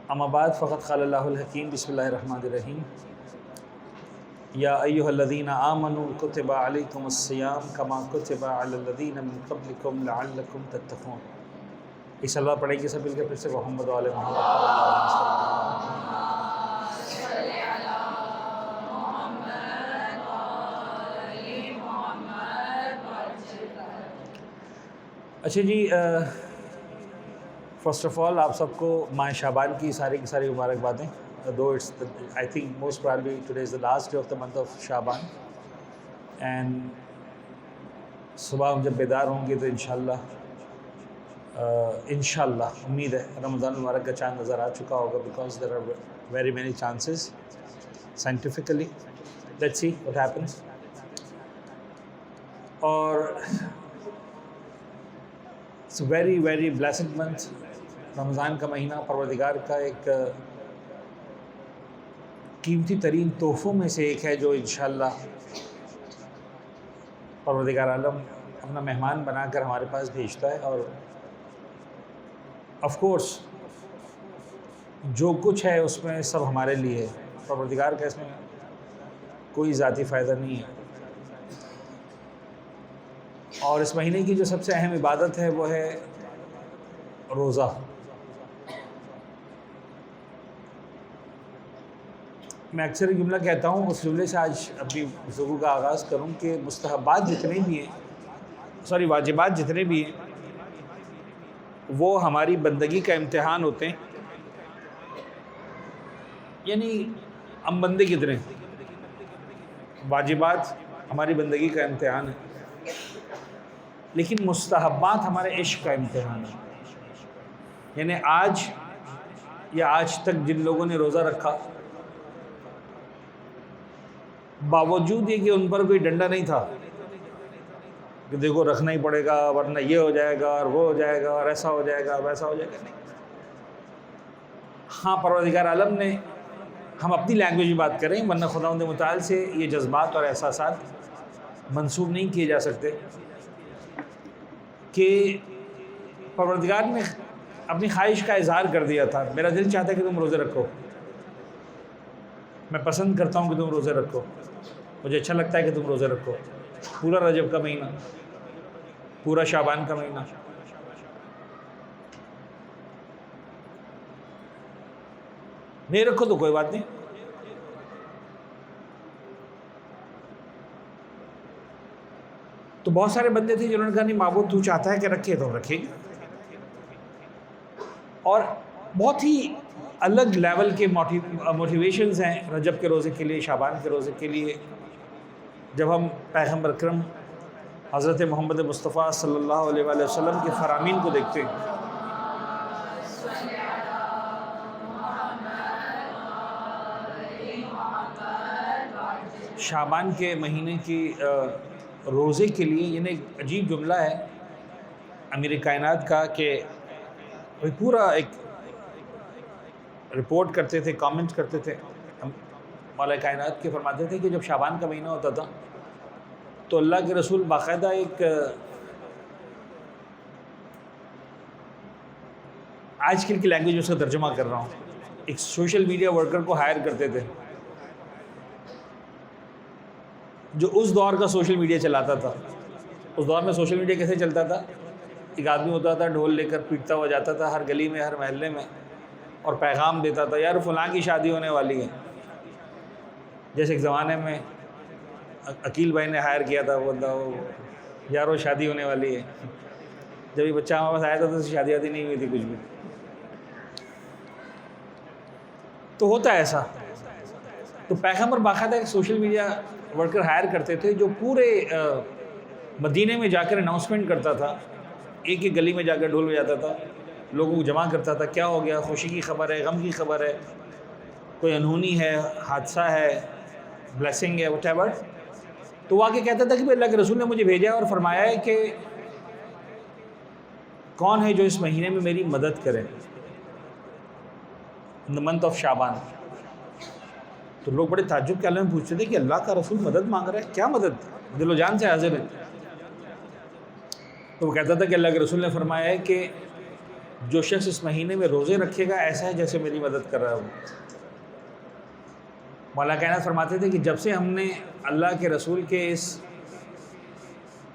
اما بعد فقد قال اللہ الحکیم بسم اللہ الرحمن الرحیم یا ایہا الذین آمنوا کتب علیکم الصیام کما کتب علی الذین من قبلکم لعلکم تتقون۔ ایک سلوات پڑھیں گے سب مل کے پھر سے محمد و آل محمد۔ اچھا جی، فرسٹ آف آل آپ سب کو ماہ شعبان کی ساری مبارکبادیں۔ دو it's I think most probably today is the last day of the month of Shaban, and صبح ہم جب بیدار ہوں گے تو انشاءاللہ امید ہے رمضان المبارک کا چاند نظر آ چکا ہوگا، because there are very many chances scientifically, let's see what happens. اور it's very very blessed month, Ramzan کا مہینہ پروردگار کا ایک قیمتی ترین تحفوں میں سے ایک ہے جو انشاءاللہ پروردگار عالم اپنا مہمان بنا کر ہمارے پاس بھیجتا ہے۔ اور آف کورس جو کچھ ہے اس میں سب ہمارے لیے ہے، پروردگار کا اس میں کوئی ذاتی فائدہ نہیں ہے۔ اور اس مہینے کی جو سب سے اہم عبادت ہے وہ ہے روزہ۔ میں اکثر ایک جملہ کہتا ہوں، اس جملے سے آج اپنی گفتگو کا آغاز کروں کہ مستحبات جتنے بھی ہیں، واجبات جتنے بھی ہیں، وہ ہماری بندگی کا امتحان ہوتے ہیں۔ یعنی ہم بندے کتنے، واجبات ہماری بندگی کا امتحان ہے، لیکن مستحبات ہمارے عشق کا امتحان ہے۔ یعنی آج یا آج تک جن لوگوں نے روزہ رکھا، باوجود یہ کہ ان پر کوئی ڈنڈا نہیں تھا کہ دیکھو رکھنا ہی پڑے گا ورنہ یہ ہو جائے گا اور وہ ہو جائے گا اور ایسا ہو جائے گا ویسا ہو جائے گا، نہیں۔ ہاں، پروردگار عالم نے، ہم اپنی لینگویج میں بات کریں ورنہ خداوند متعال سے یہ جذبات اور احساسات منسوب نہیں کیے جا سکتے کہ پروردگار نے اپنی خواہش کا اظہار کر دیا تھا، میرا دل چاہتا ہے کہ تم روزے رکھو، میں پسند کرتا ہوں کہ تم روزے رکھو، مجھے اچھا لگتا ہے کہ تم روزے رکھو۔ پورا رجب کا مہینہ، پورا شعبان کا مہینہ، نہیں رکھو تو کوئی بات نہیں۔ تو بہت سارے بندے تھے جنہوں نے کہا نہیں معبود تو چاہتا ہے کہ رکھے تو رکھے گا۔ اور بہت ہی الگ لیول کے موٹیویشنز ہیں رجب کے روزے کے لیے، شعبان کے روزے کے لیے۔ جب ہم پیغمبر اکرم حضرت محمد مصطفیٰ صلی اللہ علیہ وآلہ وسلم کے فرامین کو دیکھتے ہیں، شعبان کے مہینے کی روزے کے لیے، یعنی ایک عجیب جملہ ہے امیر کائنات کا کہ وہ پورا ایک رپورٹ کرتے تھے، کامنٹ کرتے تھے۔ مولا کائنات کے فرماتے تھے کہ جب شعبان کا مہینہ ہوتا تھا تو اللہ کے رسول باقاعدہ ایک آج کل کی لینگویج میں اس کا ترجمہ کر رہا ہوں، ایک سوشل میڈیا ورکر کو ہائر کرتے تھے جو اس دور کا سوشل میڈیا چلاتا تھا۔ اس دور میں سوشل میڈیا کیسے چلتا تھا؟ ایک آدمی ہوتا تھا، ڈھول لے کر پیٹتا ہوا جاتا تھا ہر گلی میں، ہر محلے میں، اور پیغام دیتا تھا یار فلاں کی شادی ہونے والی ہے۔ جیسے ایک زمانے میں عقیل بھائی نے ہائر کیا تھا، وہ یار وہ شادی ہونے والی ہے۔ جب یہ بچہ ہمارے پاس آیا تھا تو شادی آتی نہیں ہوئی تھی کچھ بھی۔ تو ہوتا ہے ایسا۔ تو پیغمبر باقاعدہ ایک سوشل میڈیا ورکر ہائر کرتے تھے جو پورے مدینے میں جا کر اناؤنسمنٹ کرتا تھا، ایک ایک گلی میں جا کر ڈھول بجاتا تھا، لوگوں کو جمع کرتا تھا، کیا ہو گیا، خوشی کی خبر ہے، غم کی خبر ہے، کوئی انہونی ہے، حادثہ ہے، بلیسنگ ہے، وٹ ایور۔ تو وہ آ کے کہتا تھا کہ اللہ کے رسول نے مجھے بھیجا ہے اور فرمایا ہے کہ کون ہے جو اس مہینے میں میری مدد کرے، ان دا منتھ آف شعبان۔ تو لوگ بڑے تعجب کے عالم میں پوچھتے تھے کہ اللہ کا رسول مدد مانگ رہا ہے، کیا مدد، دل و جان سے حاضر ہے۔ تو وہ کہتا تھا کہ اللہ کے رسول نے فرمایا ہے کہ جو شخص اس مہینے میں روزے رکھے گا ایسا ہے جیسے میری مدد کر رہا ہو. مولا کائنات فرماتے تھے کہ جب سے ہم نے اللہ کے رسول کے اس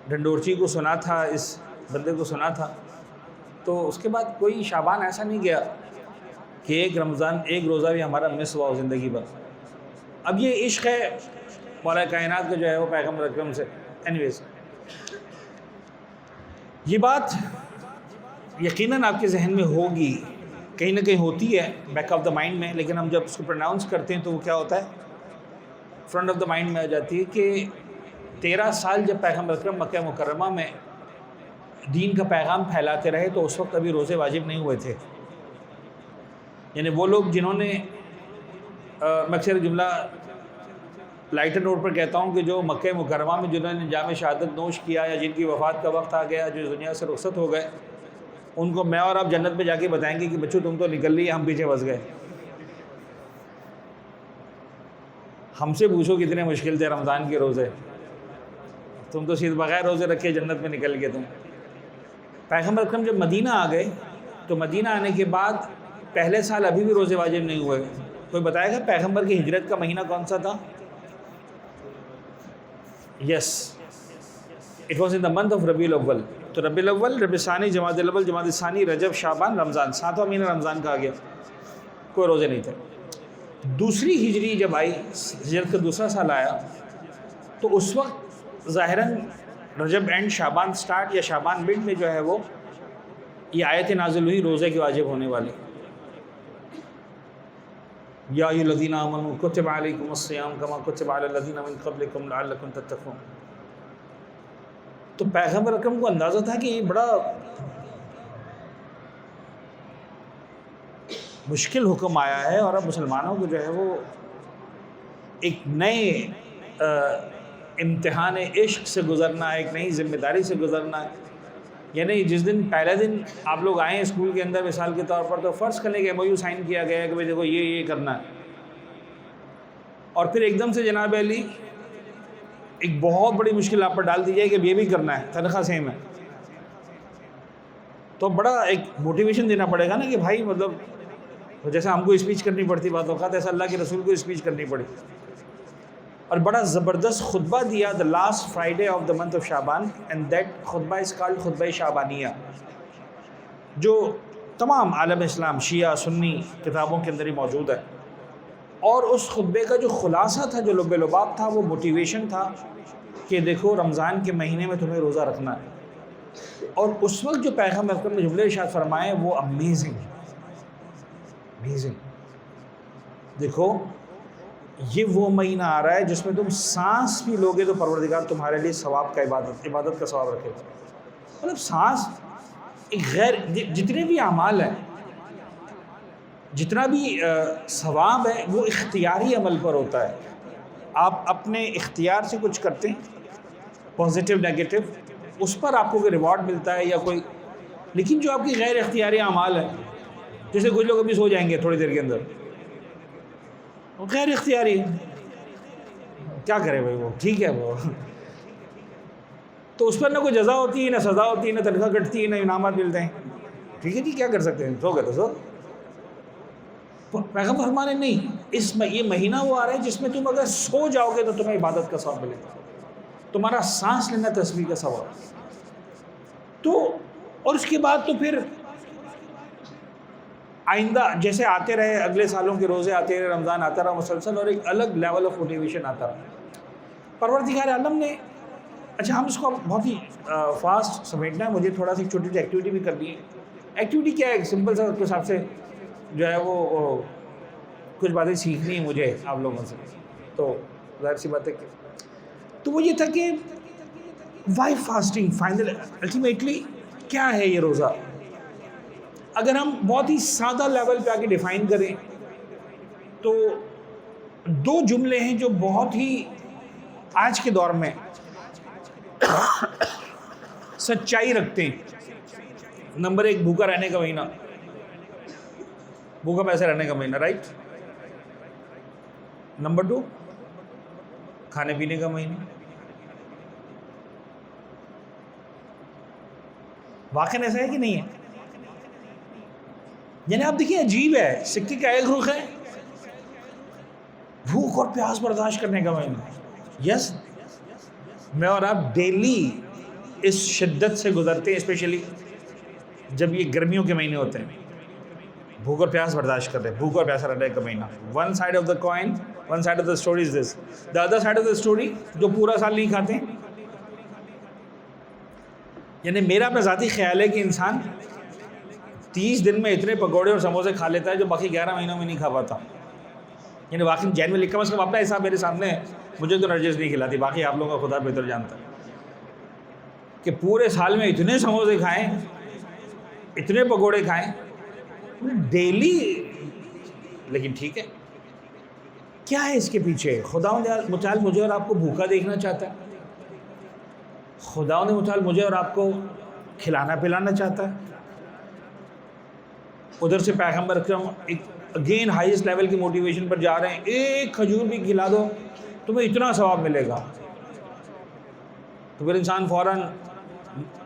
ڈنڈورچی کو سنا تھا، اس بندے کو سنا تھا، تو اس کے بعد کوئی شعبان ایسا نہیں گیا کہ ایک روزہ بھی ہمارا مس ہوا ہو زندگی بھر. اب یہ عشق ہے مولا کائنات کا جو ہے وہ پیغمبر اکرم سے. اینیویز، یہ بات یقیناً آپ کے ذہن میں ہوگی، کہیں نہ کہیں ہوتی ہے بیک آف دا مائنڈ میں، لیکن ہم جب اس کو پروناؤنس کرتے ہیں تو وہ کیا ہوتا ہے، فرنٹ آف دا مائنڈ میں آ جاتی ہے کہ 13 سال جب پیغمبر اکرم مکہ مکرمہ میں دین کا پیغام پھیلاتے رہے تو اس وقت ابھی روزے واجب نہیں ہوئے تھے. یعنی وہ لوگ جنہوں نے، میں اکثر جملہ لائٹر نوٹ پر کہتا ہوں کہ جو مکہ مکرمہ میں جنہوں نے جام شہادت نوش کیا یا جن کی وفات کا وقت آ گیا، جو دنیا سے رخصت ہو گئے، ان کو میں اور آپ جنت میں جا کے بتائیں گے کہ بچوں تم تو نکل لی، ہم پیچھے پھنس گئے. ہم سے پوچھو کتنے مشکل تھے رمضان کے روزے، تم تو صرف بغیر روزے رکھے جنت میں نکل گئے. تم پیغمبر اکرم جب مدینہ آ گئے تو مدینہ آنے کے بعد پہلے سال ابھی بھی روزے واجب نہیں ہوئے. کوئی بتائے گا پیغمبر کی ہجرت کا مہینہ کون سا تھا؟ Yes, it was in the month of Rabi ul Awwal. تو ربیع الاول، ربیع ثانی، جمادی الاول، جمادی ثانی، رجب، شعبان، رمضان، 7واں مہینہ رمضان کا آ گیا، کوئی روزے نہیں تھے. دوسری ہجری جب آئی، ہجرت کا دوسرا سال آیا، تو اس وقت ظاہراً رجب اینڈ شعبان سٹارٹ یا شعبان مڈ میں جو ہے وہ یہ آیت نازل ہوئی روزے کے واجب ہونے والی. یا ایھا الذین آمنوا کتب علیکم الصیام کما کتب علی الذین من قبلکم لعلکم تتقون. تو پیغمبر اکرم کو اندازہ تھا کہ یہ بڑا مشکل حکم آیا ہے اور اب مسلمانوں کو جو ہے وہ ایک نئے امتحان عشق سے گزرنا ہے، ایک نئی ذمہ داری سے گزرنا ہے. یعنی جس دن پہلے دن آپ لوگ آئیں اسکول کے اندر مثال کے طور پر، تو فرض کرنے کے MOU سائن کیا گیا ہے کہ بھئی دیکھو یہ کرنا ہے، اور پھر ایک دم سے جناب علی ایک بہت بڑی مشکل آپ پر ڈال دی جائے کہ یہ بھی کرنا ہے، تنخواہ سیم ہے. تو بڑا ایک موٹیویشن دینا پڑے گا نا کہ بھائی مطلب جیسے ہم کو اسپیچ کرنی پڑتی بعض اوقات، ایسا اللہ کے رسول کو اسپیچ کرنی پڑی. اور بڑا زبردست خطبہ دیا the last Friday of the month of Shaban, and that خطبہ is called خطبہ شعبانیہ، جو تمام عالم اسلام شیعہ سنی کتابوں کے اندر ہی موجود ہے. اور اس خطبے کا جو خلاصہ تھا، جو لب لباب تھا، وہ موٹیویشن تھا کہ دیکھو رمضان کے مہینے میں تمہیں روزہ رکھنا ہے. اور اس وقت جو پیغمبر اکرم نے جملے ارشاد فرمائے وہ امیزنگ. دیکھو یہ وہ مہینہ آ رہا ہے جس میں تم سانس بھی لوگے تو پروردگار تمہارے لیے ثواب کا عبادت کا ثواب رکھے گا. مطلب سانس ایک غیر، جتنے بھی اعمال ہیں، جتنا بھی ثواب ہے وہ اختیاری عمل پر ہوتا ہے. آپ اپنے اختیار سے کچھ کرتے ہیں، پازیٹیو نیگیٹو، اس پر آپ کو کوئی ریوارڈ ملتا ہے یا کوئی. لیکن جو آپ کی غیر اختیاری اعمال ہیں، جیسے کچھ لوگ ابھی سو جائیں گے تھوڑی دیر کے اندر، وہ غیر اختیاری ہے، کیا کرے بھائی، وہ ٹھیک ہے وہ، تو اس پر نہ کوئی جزا ہوتی ہے، نہ سزا ہوتی ہے، نہ تنخواہ کٹتی ہے، نہ انعامات ملتے ہیں. ٹھیک ہے جی، کیا کر سکتے ہیں، سو گئے تو سو. پیغمبر فرمانے نہیں، یہ مہینہ وہ آ رہا ہے جس میں تم اگر سو جاؤ گے تو تمہیں عبادت کا ثواب ملے گا، تمہارا سانس لینا تسبیح کا ثواب. تو اور اس کے بعد تو پھر آئندہ جیسے آتے رہے، اگلے سالوں کے روزے آتے رہے، رمضان آتا رہا مسلسل، اور ایک الگ لیول آف موٹیویشن آتا رہا. پروردگار عالم نے، اچھا ہم اس کو بہت ہی فاسٹ سمیٹنا ہے، مجھے تھوڑا سی چھوٹی سی ایکٹیویٹی بھی کرنی ہے. ایکٹیویٹی کیا ہے، ایک سمپل سا کے حساب سے جو ہے وہ کچھ باتیں سیکھنی ہے مجھے آپ لوگوں سے. تو ظاہر سی بات ہے کہ تو وہ یہ تھا کہ وائی فاسٹنگ، فائنل الٹیمیٹلی کیا ہے یہ روزہ. اگر ہم بہت ہی سادہ لیول پہ آ کے ڈیفائن کریں تو 2 جملے ہیں جو بہت ہی آج کے دور میں سچائی رکھتے ہیں. نمبر 1 بھوکا رہنے کا مہینہ، بھوکا پیسے رہنے کا مہینہ، رائٹ. نمبر 2 کھانے پینے کا مہینہ. واقعی ایسا ہے کہ نہیں ہے؟ یعنی آپ دیکھیں عجیب ہے، سکے کا ایک رخ ہے بھوک اور پیاس برداشت کرنے کا مہینہ. یس، میں اور آپ ڈیلی اس شدت سے گزرتے ہیں، اسپیشلی جب یہ گرمیوں کے مہینے ہوتے ہیں. بھوک اور پیاس برداشت کر رہے ہیں، بھوک اور پیاسا رہنے کا مہینہ. One side of the coin, one side of the story is this. The other side of the story جو پورا سال نہیں کھاتے. یعنی میرا اپنا ذاتی خیال ہے کہ انسان 30 دن میں اتنے پکوڑے اور سموسے کھا لیتا ہے جو باقی 11 مہینوں میں نہیں کھا پاتا. یعنی واقعی جین میں لکھا، مطلب اپنا حساب میرے سامنے ہے، مجھے تو نرجس نہیں کھلاتی، باقی آپ لوگوں کا خدا بہتر جانتا ہے کہ پورے سال میں اتنے سموسے کھائیں، اتنے پکوڑے کھائیں ڈیلی. لیکن ٹھیک ہے، کیا ہے اس کے پیچھے؟ خدا متعال مجھے اور آپ کو بھوکا دیکھنا چاہتا ہے. خدا متعال مجھے اور آپ کو کھلانا پلانا چاہتا ہے. ادھر سے پیغمبر اکرم اگین ہائیسٹ لیول کی موٹیویشن پر جا رہے ہیں، ایک کھجور بھی کھلا دو تمہیں اتنا ثواب ملے گا. تو پھر انسان فوراً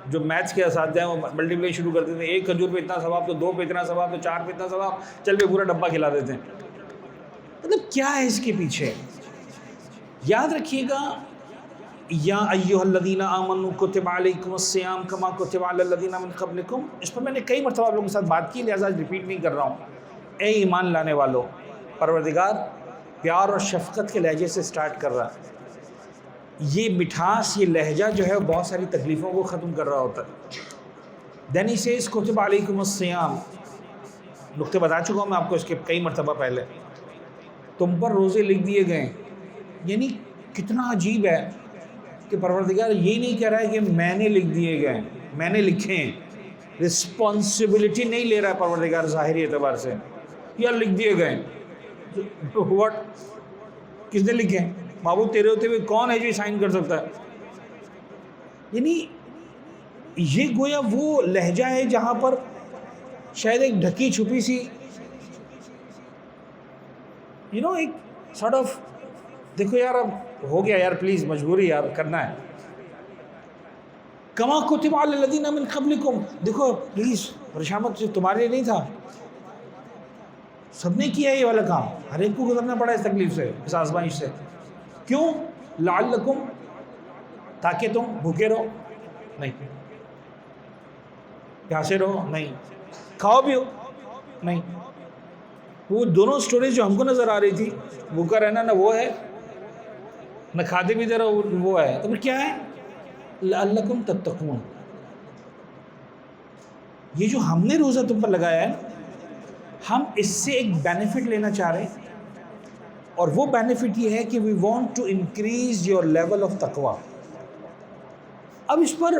جو میتھس کے اساتذہ ہیں وہ ملٹیپلائی شروع کر دیتے ہیں، ایک کھجور پہ اتنا ثواب، تو 2 پہ اتنا ثواب، تو 4 پہ اتنا ثواب، چل پہ پورا ڈبہ کھلا دیتے ہیں. مطلب کیا ہے اس کے پیچھے؟ یاد رکھیے گا، یا ایھا الذین آمنوا کتب علیکم الصیام کما کتب علی الذین من قبلکم. اس پر میں نے کئی مرتبہ آپ لوگوں کے ساتھ بات کی، لہٰذا ریپیٹ نہیں کر رہا ہوں. اے ایمان لانے والو، پروردگار پیار اور شفقت کے لہجے سے سٹارٹ کر رہا ہے. یہ مٹھاس، یہ لہجہ جو ہے بہت ساری تکلیفوں کو ختم کر رہا ہوتا ہے. دین ہی سیز کتب علیکم الصیام. نقطے بتا چکا ہوں میں آپ کو اس کے کئی مرتبہ پہلے. تم پر روزے لکھ دیے گئے. یعنی کتنا عجیب ہے کہ پروردگار یہ نہیں کہہ رہا ہے کہ میں نے لکھ دیے گئے، میں نے لکھے ہیں. رسپانسبلٹی نہیں لے رہا ہے پروردگار ظاہری اعتبار سے، یا لکھ دیے گئے. واٹ؟ کس نے لکھے؟ معبود تیرے ہوتے ہوئے کون ہے جو سائن کر سکتا ہے؟ یعنی یہ گویا وہ لہجہ ہے جہاں پر شاید ایک ڈھکی چھپی سی ایک سارٹ آف، دیکھو یار اب ہو گیا یار، پلیز مجبوری یار کرنا ہے. کما کتب علی الذین من قبلکم، دیکھو پلیز رشامت سے تمہارے لیے نہیں تھا، سب نے کیا یہ والا کام، ہر ایک کو گزرنا پڑا اس تکلیف سے، اس آزمائش سے. کیوں؟ لعلکم، تاکہ تم بھوکے رہو نہیں، پیاسے رہو نہیں، کھاؤ بھی ہو نہیں. وہ دونوں سٹوریز جو ہم کو نظر آ رہی تھی، بھوکا رہنا نہ وہ ہے، نہ کھاتے بھی رہو وہ ہے. تو پھر کیا ہے؟ لعلکم تتقون. یہ جو ہم نے روزہ تم پر لگایا ہے، ہم اس سے ایک بینیفٹ لینا چاہ رہے ہیں، اور وہ بینیفٹ یہ ہے کہ we want to increase your level of تقوی. اب اس پر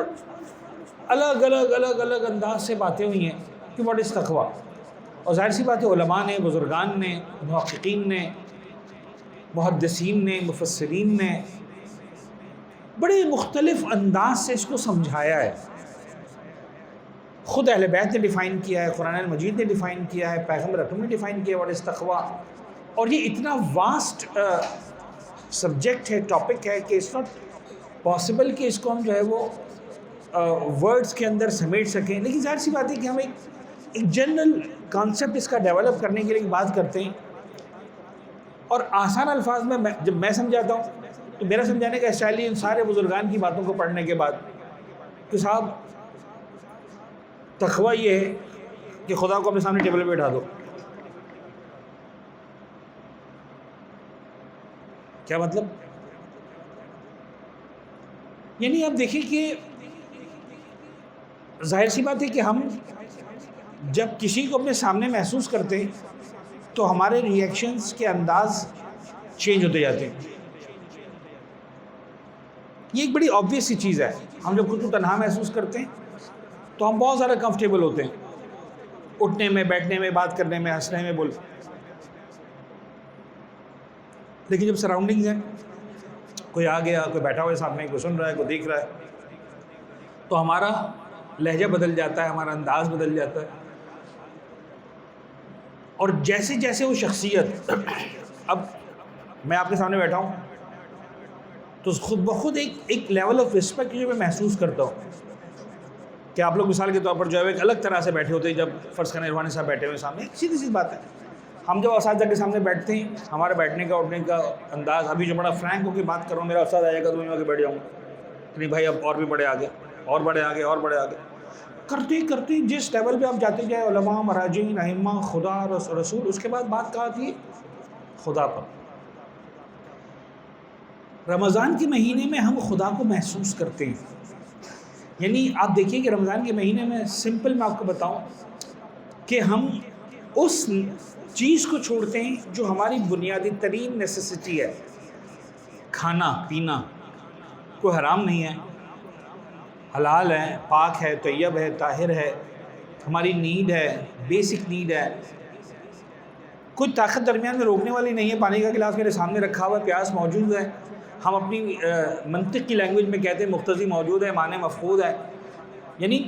الگ الگ انداز سے باتیں ہوئی ہیں کہ واٹ از تقوی. اور ظاہر سی بات ہے، علماء نے، بزرگان نے، محققین نے، محدثین نے، مفسرین نے بڑے مختلف انداز سے اس کو سمجھایا ہے. خود اہل بیت نے ڈیفائن کیا ہے، قرآن مجید نے ڈیفائن کیا ہے، پیغمبر اکرم نے ڈیفائن کیا ہے واٹ از تقوی. اور یہ اتنا واسٹ سبجیکٹ ہے، ٹاپک ہے کہ اٹس ناٹ پاسبل کہ اس کو ہم جو ہے وہ ورڈز کے اندر سمیٹ سکیں. لیکن ظاہر سی بات ہے کہ ہم ایک جنرل کانسیپٹ اس کا ڈیولپ کرنے کے لیے بات کرتے ہیں، اور آسان الفاظ میں جب میں سمجھاتا ہوں تو میرا سمجھانے کا اسٹائل ان سارے بزرگان کی باتوں کو پڑھنے کے بعد کہ صاحب تقوی یہ ہے کہ خدا کو اپنے سامنے ٹیبل پہ بٹھا دو. کیا مطلب؟ یعنی آپ دیکھیں کہ ظاہر سی بات ہے کہ ہم جب کسی کو اپنے سامنے محسوس کرتے ہیں تو ہمارے ری ایکشنز کے انداز چینج ہوتے جاتے ہیں. یہ ایک بڑی آبویس سی چیز ہے. ہم جب خود کو تنہا محسوس کرتے ہیں تو ہم بہت زیادہ کمفرٹیبل ہوتے ہیں، اٹھنے میں، بیٹھنے میں، بات کرنے میں، ہنسنے میں، لیکن جب سراؤنڈنگز ہیں، کوئی آ گیا، کوئی بیٹھا ہوا ہے سامنے، کوئی سن رہا ہے، کوئی دیکھ رہا ہے، تو ہمارا لہجہ بدل جاتا ہے، ہمارا انداز بدل جاتا ہے. اور جیسے جیسے وہ شخصیت، اب میں آپ کے سامنے بیٹھا ہوں تو خود بخود ایک لیول آف رسپیکٹ جو میں محسوس کرتا ہوں. کہ آپ لوگ مثال کے طور پر جو ہے ایک الگ طرح سے بیٹھے ہوتے ہیں جب فرض کریں روحانی صاحب بیٹھے ہوئے سامنے. سیدھی سی بات ہے, ہم جب اساتذہ کے سامنے بیٹھتے ہیں ہمارا بیٹھنے کا اٹھنے کا انداز, ابھی جو بڑا فرینک ہو کے بات کر رہا ہوں, میرا استاد آئے گا تو میں آ کے بیٹھ جاؤں گا, نہیں بھائی اب اور بھی بڑے آگے, اور بڑے آگے, اور بڑے آگے کرتے کرتے جس لیول پہ آپ جاتے جائیں, علماء, مراجعین, ائمہ, خدا, رسول, اس کے بعد بات کہاں تھی؟ خدا پر. رمضان کے مہینے میں ہم خدا کو محسوس کرتے ہیں. یعنی آپ دیکھیے کہ رمضان کے مہینے میں سمپل میں آپ کو بتاؤں کہ ہم اس چیز کو چھوڑتے ہیں جو ہماری بنیادی ترین نیسیسٹی ہے. کھانا پینا کوئی حرام نہیں ہے, حلال ہے, پاک ہے, طیب ہے, طاہر ہے, ہماری نیڈ ہے, بیسک نیڈ ہے. کوئی طاقت درمیان میں روکنے والی نہیں ہے. پانی کا گلاس میرے سامنے رکھا ہوا ہے, پیاس موجود ہے, ہم اپنی منطق کی لینگویج میں کہتے ہیں مقتضی موجود ہے, معنی مفقود ہے. یعنی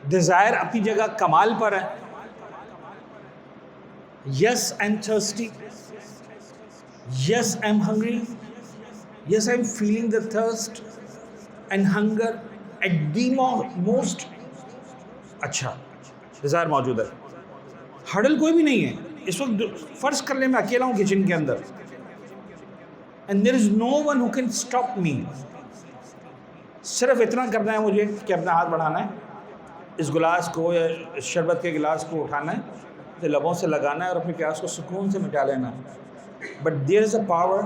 ڈیزائر اپنی جگہ کمال پر ہے. Yes I am thirsty, yes I am hungry, yes I am feeling the thirst and hunger at the most. اچھا ڈیزائر موجود ہے, ہڈل کوئی بھی نہیں ہے اس وقت. فرض کر لیں میں اکیلا ہوں کچن کے اندر, and there is no one who can stop me. صرف اتنا کرنا ہے مجھے کہ اپنا ہاتھ بڑھانا ہے, اس گلاس کو یا اس شربت کے گلاس کو اٹھانا ہے, تو لبوں سے لگانا ہے اور اپنی پیاس کو سکون سے مٹا لینا ہے. But there is a power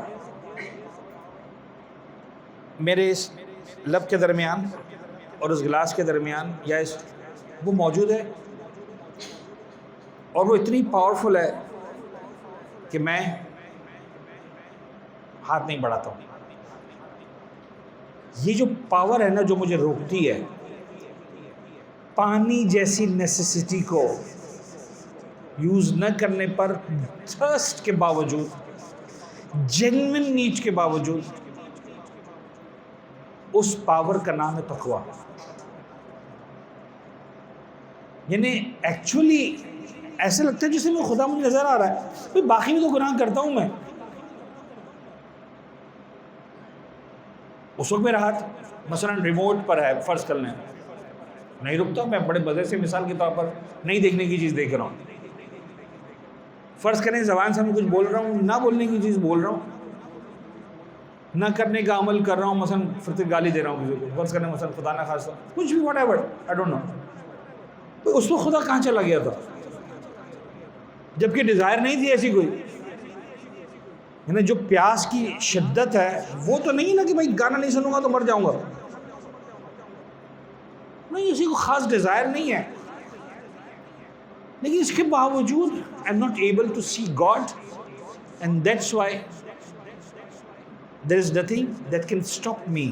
میرے اس لب کے درمیان اور اس گلاس کے درمیان, یا اس وہ موجود ہے, اور وہ اتنی پاورفل ہے کہ میں ہاتھ نہیں بڑھاتا ہوں. یہ جو پاور ہے نا جو مجھے روکتی ہے پانی جیسی نیسیسٹی کو یوز نہ کرنے پر, تھرسٹ کے باوجود, جینوئن نیڈ کے باوجود, اس پاور کا نام ہے تقویٰ. یعنی ایکچولی ایسے لگتا ہے جسے میں خدا مجھے نظر آ رہا ہے, باقی میں تو گناہ کرتا ہوں میں. اس وقت میرا ہاتھ مثلا ریموٹ پر ہے, فرض کر لیں, نہیں رکتا. میں بڑے مزے سے مثال کے طور پر نہیں دیکھنے کی چیز دیکھ رہا ہوں. فرض کریں زبان سے میں کچھ بول رہا ہوں, نہ بولنے کی چیز بول رہا ہوں, نہ کرنے کا عمل کر رہا ہوں, مثلا پھر گالی دے رہا ہوں کسی کو, فرض کریں مثلا خدا نہ خاصا کچھ بھی, whatever, I don't know. تو اس وقت خدا کہاں چلا گیا تھا جبکہ ڈیزائر نہیں تھی ایسی کوئی. یعنی جو پیاس کی شدت ہے وہ تو نہیں نا کہ بھائی گانا نہیں سنوں گا تو مر جاؤں گا, نہیں, اسی کو خاص ڈیزائر نہیں ہے. لیکن اس کے باوجود I am not able to see God, and that's why there is nothing that can stop me.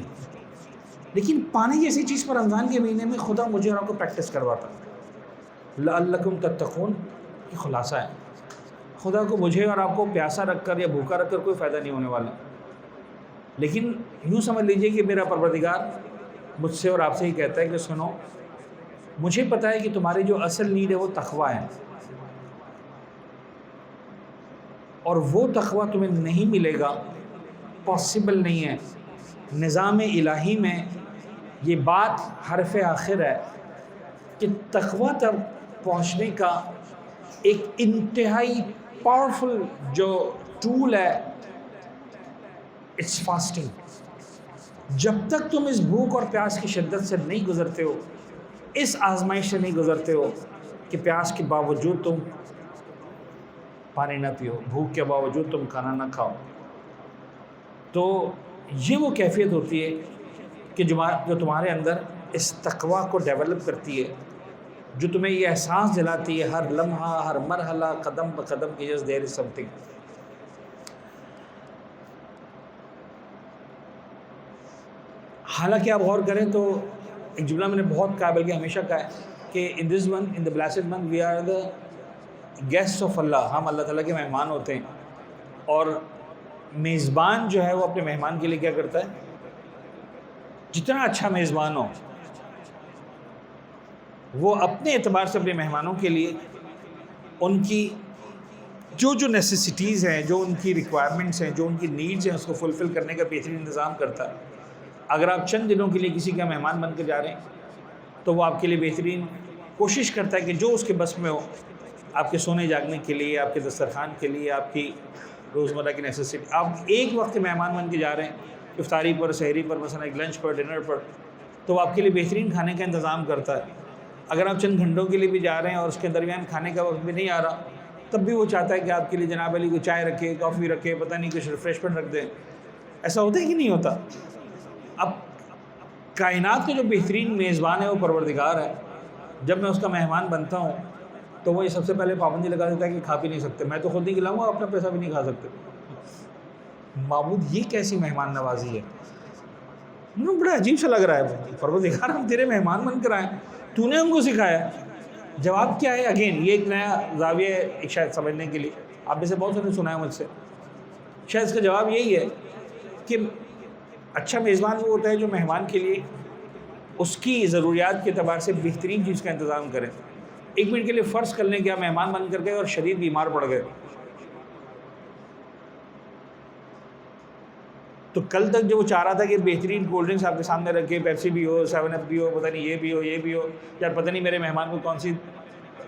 لیکن پانی جیسی چیز پر رمضان کے مہینے میں خدا مجھے اور آپ کو پریکٹس کرواتا. لعلکم تتقون یہ خلاصہ ہے. خدا کو مجھے اور آپ کو پیاسا رکھ کر یا بھوکا رکھ کر کوئی فائدہ نہیں ہونے والا. لیکن یوں سمجھ لیجئے کہ میرا پروردگار مجھ سے اور آپ سے ہی کہتا ہے کہ سنو, مجھے پتہ ہے کہ تمہاری جو اصل نیڈ ہے وہ تقویٰ ہے, اور وہ تقویٰ تمہیں نہیں ملے گا, پاسبل نہیں ہے. نظام الہی میں یہ بات حرف آخر ہے کہ تقویٰ تک پہنچنے کا ایک انتہائی پاورفل جو ٹول ہے, اٹس فاسٹنگ. جب تک تم اس بھوک اور پیاس کی شدت سے نہیں گزرتے ہو, اس آزمائش سے نہیں گزرتے ہو کہ پیاس کے باوجود تم پانی نہ پیو, بھوک کے باوجود تم کھانا نہ کھاؤ, تو یہ وہ کیفیت ہوتی ہے کہ جو تمہارے اندر اس تقویٰ کو ڈیولپ کرتی ہے, جو تمہیں یہ احساس دلاتی ہے ہر لمحہ, ہر مرحلہ, قدم بقدم کہ جس دیر از سم تھنگ. حالانکہ آپ غور کریں تو ایک جملہ میں نے بہت کہا, بلکہ ہمیشہ کہا ہے کہ in this month, in the blessed month, we are the guest of Allah. ہم اللہ تعالیٰ کے مہمان ہوتے ہیں, اور میزبان جو ہے وہ اپنے مہمان کے لیے کیا کرتا ہے, جتنا اچھا میزبان ہو وہ اپنے اعتبار سے اپنے مہمانوں کے لیے ان کی جو نیسیسٹیز ہیں, جو ان کی ریکوائرمنٹس ہیں, جو ان کی نیڈز ہیں, اس کو فلفل کرنے کا بہترین انتظام کرتا ہے. اگر آپ چند دنوں کے لیے کسی کا مہمان بن کے جا رہے ہیں تو وہ آپ کے لیے بہترین کوشش کرتا ہے کہ جو اس کے بس میں ہو، آپ کے سونے جاگنے کے لیے، آپ کے دسترخوان کے لیے، آپ کی روزمرہ کی نیسیسٹی. آپ ایک وقت مہمان بن کے جا رہے ہیں افطاری پر، سحری پر، مثلا ایک لنچ پر، ڈنر پر، تو وہ آپ کے لیے بہترین کھانے کا انتظام کرتا ہے. اگر آپ چند گھنٹوں کے لیے بھی جا رہے ہیں اور اس کے درمیان کھانے کا وقت بھی نہیں آ رہا، تب بھی وہ چاہتا ہے کہ آپ کے لیے جناب علی کو چائے رکھے، کافی رکھے، پتہ نہیں کچھ ریفریشمنٹ رکھ دیں. ایسا ہوتا ہے کہ نہیں ہوتا؟ اب کائنات کا جو بہترین میزبان ہے وہ پروردگار ہے. جب میں اس کا مہمان بنتا ہوں تو وہ یہ سب سے پہلے پابندی لگا دیتا ہے کہ کھا بھی نہیں سکتے. میں تو خود نہیں کھلاؤں گا، اپنا پیسہ بھی نہیں کھا سکتے. معبود یہ کیسی مہمان نوازی ہے؟ مجھے بڑا عجیب سا لگ رہا ہے. پروردگار ہم تیرے مہمان بن کر آئے، تو نے ہم کو سکھایا. جواب کیا ہے؟ اگین یہ ایک نیا زاویہ ہے ایک شاید سمجھنے کے لیے. آپ میں سے بہت سے نے سنا ہے مجھ سے. شاید اس کا جواب یہی ہے کہ اچھا میزبان وہ ہوتا ہے جو مہمان کے لیے اس کی ضروریات کے اعتبار سے بہترین چیز کا انتظام کرے. ایک منٹ کے لیے فرض کر لیں کہ آپ مہمان بن کر گئے اور شدید بیمار پڑ گئے، تو کل تک جو وہ چاہ رہا تھا کہ بہترین کولڈ ڈرنکس آپ کے سامنے رکھے، پیپسی بھی ہو، 7 اپ بھی ہو، پتہ نہیں یہ بھی ہو، یہ بھی ہو، یار پتہ نہیں میرے مہمان کو کون سی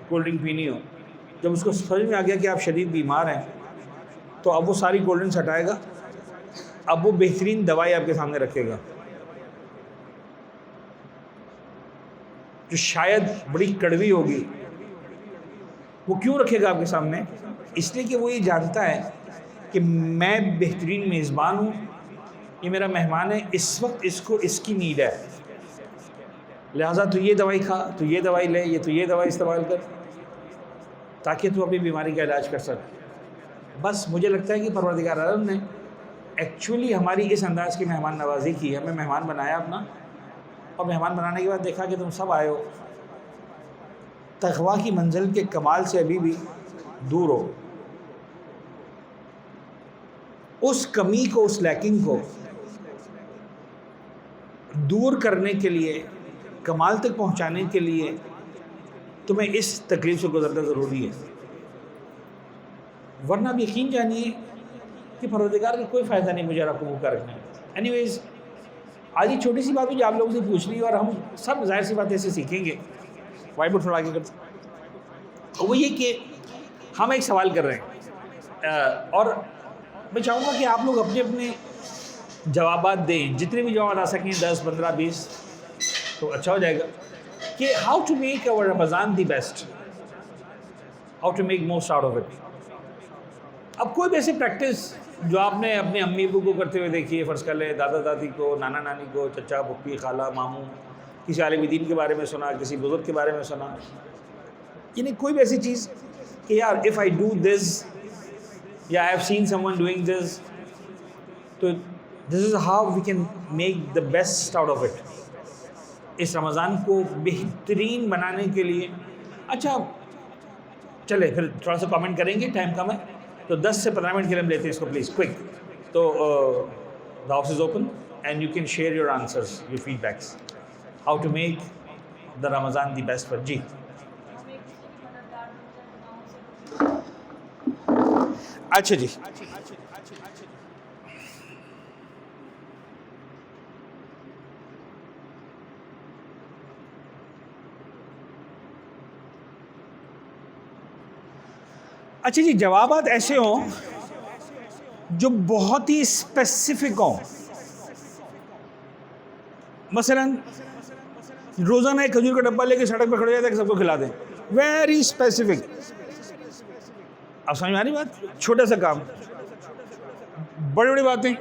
کولڈ ڈرنک پینی ہو، جب اس کو سمجھ میں آ گیا کہ آپ شدید بیمار ہیں تو اب وہ ساری کولڈ ڈرنکس ہٹائے گا. اب وہ بہترین دوائی آپ کے سامنے رکھے گا جو شاید بڑی کڑوی ہوگی. وہ کیوں رکھے گا آپ کے سامنے؟ اس لیے کہ وہ یہ جانتا ہے کہ میں بہترین میزبان ہوں، یہ میرا مہمان ہے، اس وقت اس کو اس کی نیڈ ہے، لہٰذا تو یہ دوائی کھا، تو یہ دوائی لے، یہ تو یہ دوائی استعمال کر تاکہ تو اپنی بیماری کا علاج کر سکے. بس مجھے لگتا ہے کہ پروردگار عالم نے ایکچولی ہماری اس انداز کی مہمان نوازی کی. ہمیں مہمان بنایا اپنا، اور مہمان بنانے کے بعد دیکھا کہ تم سب آئے ہو، تقویٰ کی منزل کے کمال سے ابھی بھی دور ہو. اس کمی کو، اس لیکنگ کو دور کرنے کے لیے، کمال تک پہنچانے کے لیے تمہیں اس تکلیف سے گزرنا ضروری ہے. ورنہ آپ یقین جانیے کہ پروردگار کا کوئی فائدہ نہیں مجھے رقم کا رکھنے. اینی ویز آج یہ چھوٹی سی بات مجھے آپ لوگوں سے پوچھ لی، اور ہم سب ظاہر سی باتیں ایسے سیکھیں گے. وائٹ بورڈ تھوڑا آگے کرتے، وہ یہ کہ ہم ایک سوال کر رہے ہیں اور میں چاہوں گا کہ آپ لوگ اپنے اپنے جوابات دیں، جتنے بھی جواب آ سکیں، 10 15 20 تو اچھا ہو جائے گا. کہ how to make our Ramzan the best, how to make most out of it. اب کوئی بھی ایسی پریکٹس جو آپ نے اپنے امی ابو کو کرتے ہوئے دیکھی ہے، فرض کر لیں دادا دادی کو، نانا نانی کو، چچا پھپھی، خالہ ماموں، کسی عالم دین کے بارے میں سنا، کسی بزرگ کے بارے میں سنا، یعنی کوئی بھی ایسی چیز کہ یار اف آئی ڈو دس یا I have seen someone doing this, تو this is how we can make the best out of it. اس رمضان کو بہترین بنانے کے لیے. اچھا چلے پھر تھوڑا سا کامنٹ کریں گے، ٹائم کم ہے تو 10 سے 15 منٹ کے لیے ہم لیتے ہیں اس کو پلیز کوئک. تو the house is open and you can share your answers, your feedbacks, how to make the Ramzan the best. پر جی اچھا جی اچھا جی جوابات ایسے ہوں جو بہت ہی اسپیسیفک ہوں. مثلا روزانہ ایک کھجور کا ڈبہ لے کے سڑک پہ کھڑے جاتے ہیں کہ سب کو کھلا دیں. Very specific. اب سمجھ میں آ رہی بات؟ چھوٹا سا کام، بڑی بڑی باتیں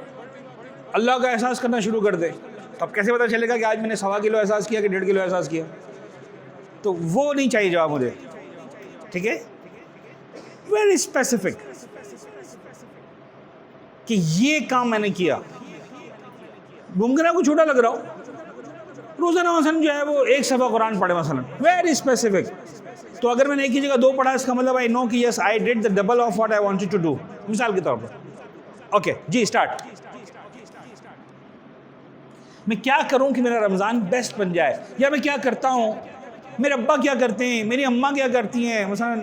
اللہ کا احساس کرنا شروع کر دیں. اب کیسے پتہ چلے گا کہ آج میں نے 1.25 کلو احساس کیا کہ 1.5 کلو احساس کیا؟ تو وہ نہیں چاہیے جواب مجھے، ٹھیک ہے؟ ویری اسپیسیفک کہ یہ کام میں نے کیا. ممکن ہے کوئی چھوٹا لگ رہا ہو، روزانہ مثلا جو ہے وہ 1 صفحہ قرآن پڑھے مثلا، ویری اسپیسیفک. تو اگر میں نے ایک ہی جگہ 2 پڑھا، اس کا مطلب آئی نو کہ yes I did the double of what I wanted to do, مثال کے طور پر. اوکے جی اسٹارٹ. میں کیا کروں کہ میرا رمضان بیسٹ بن جائے، یا میں کیا کرتا ہوں، میرے ابا کیا کرتے ہیں، میری اماں کیا کرتی ہیں. مثلا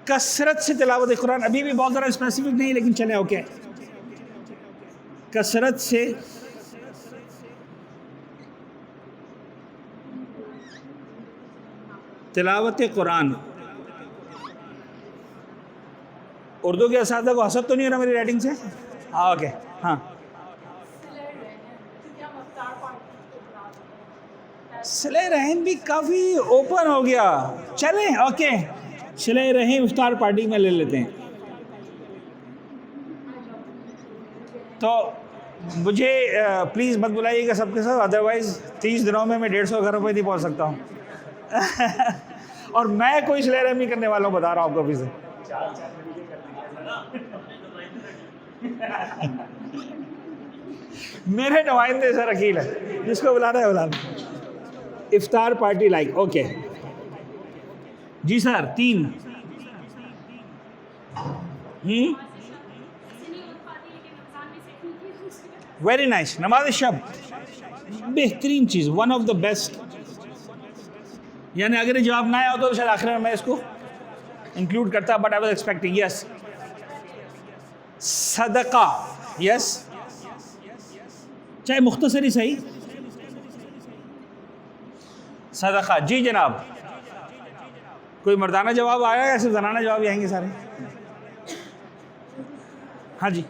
کثرت سے تلاوت قرآن، ابھی بھی بہت زیادہ اسپیسیفک نہیں لیکن چلیں اوکے. کثرت سے تلاوت قرآن. اردو کے اساتذہ کو حسد تو نہیں ہو رہا میری رائٹنگ سے؟ ہاں اوکے. ہاں صلہ رحم بھی کافی اوپن ہو گیا. چلیں اوکے صلہ رحم افطار پارٹی میں لے لیتے ہیں. تو مجھے پلیز مت بلائیے گا سب کے ساتھ، ادروائز 30 دنوں میں 150 گھروں پہ نہیں پہنچ سکتا ہوں. اور میں کوئی صلہ رحم نہیں کرنے والا ہوں، بتا رہا ہوں آپ کو ابھی سے. میرے نمائندے سر عقیل ہے، جس کو بلانا ہے بلانا. افطار پارٹی لائک اوکے جی سر. 3 ویری نائس. نماز شب بہترین چیز، ون آف دا بیسٹ. یعنی اگر یہ جواب نہ آیا ہو تو شاید آخر میں اس کو انکلوڈ کرتا، بٹ آئی واز ایکسپیکٹنگ. یس صدقہ، یس چاہے مختصر ہی صحیح. صدقہ جی جناب. کوئی مردانہ جواب آیا یا صرف زنانہ جواب ہی آئیں گے سارے؟ ہاں جی.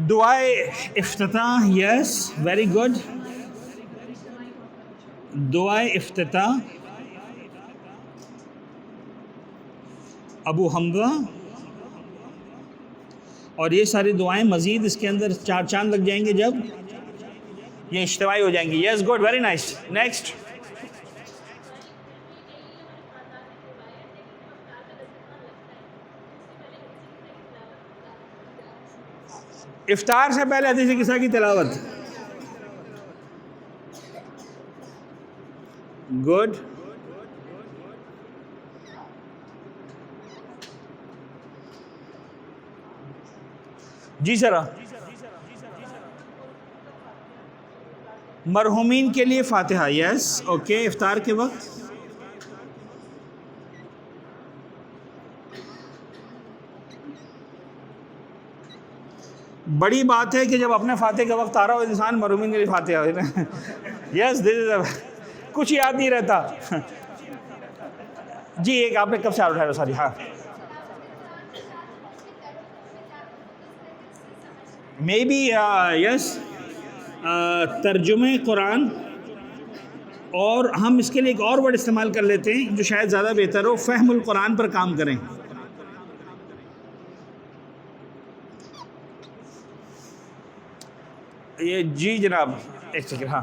دعائے افتتاح، یس ویری گڈ. دعائے افتتاح ابو حمزہ. اور یہ ساری دعائیں مزید اس کے اندر 4 چاند لگ جائیں گے جب یہ اجتماعی ہو جائیں گی. Yes good very nice. Next. افطار سے پہلے حدیث قصہ کی تلاوت. گڈ. جی سر. مرحومین کے لیے فاتحہ، یس اوکے. افطار کے وقت بڑی بات ہے کہ جب اپنے فاتح کا وقت آ رہا ہو انسان مرحومین کے لیے فاتحہ ہو. یس دس از کچھ یاد نہیں رہتا. جی ایک آپ نے کب سے اٹھایا ساری. ہاں مے بی یس ترجمہ قرآن. اور ہم اس کے لیے ایک اور ورڈ استعمال کر لیتے ہیں جو شاید زیادہ بہتر ہو، فہم القرآن پر کام کریں. یہ جی جناب ایک سیکنڈ. ہاں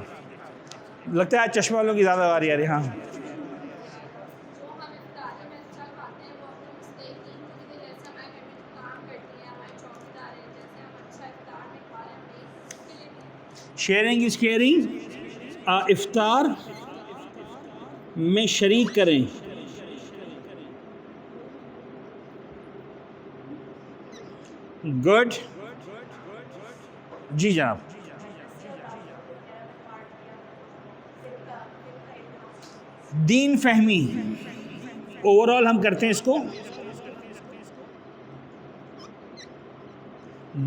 لگتا ہے آج چشمہ والوں کی زیادہ باری آ رہی. ہاں شیئرنگ از کیئرنگ. افطار میں شریک کریں. گڈ جی جناب. دین فہمی اوور آل ہم کرتے ہیں اس کو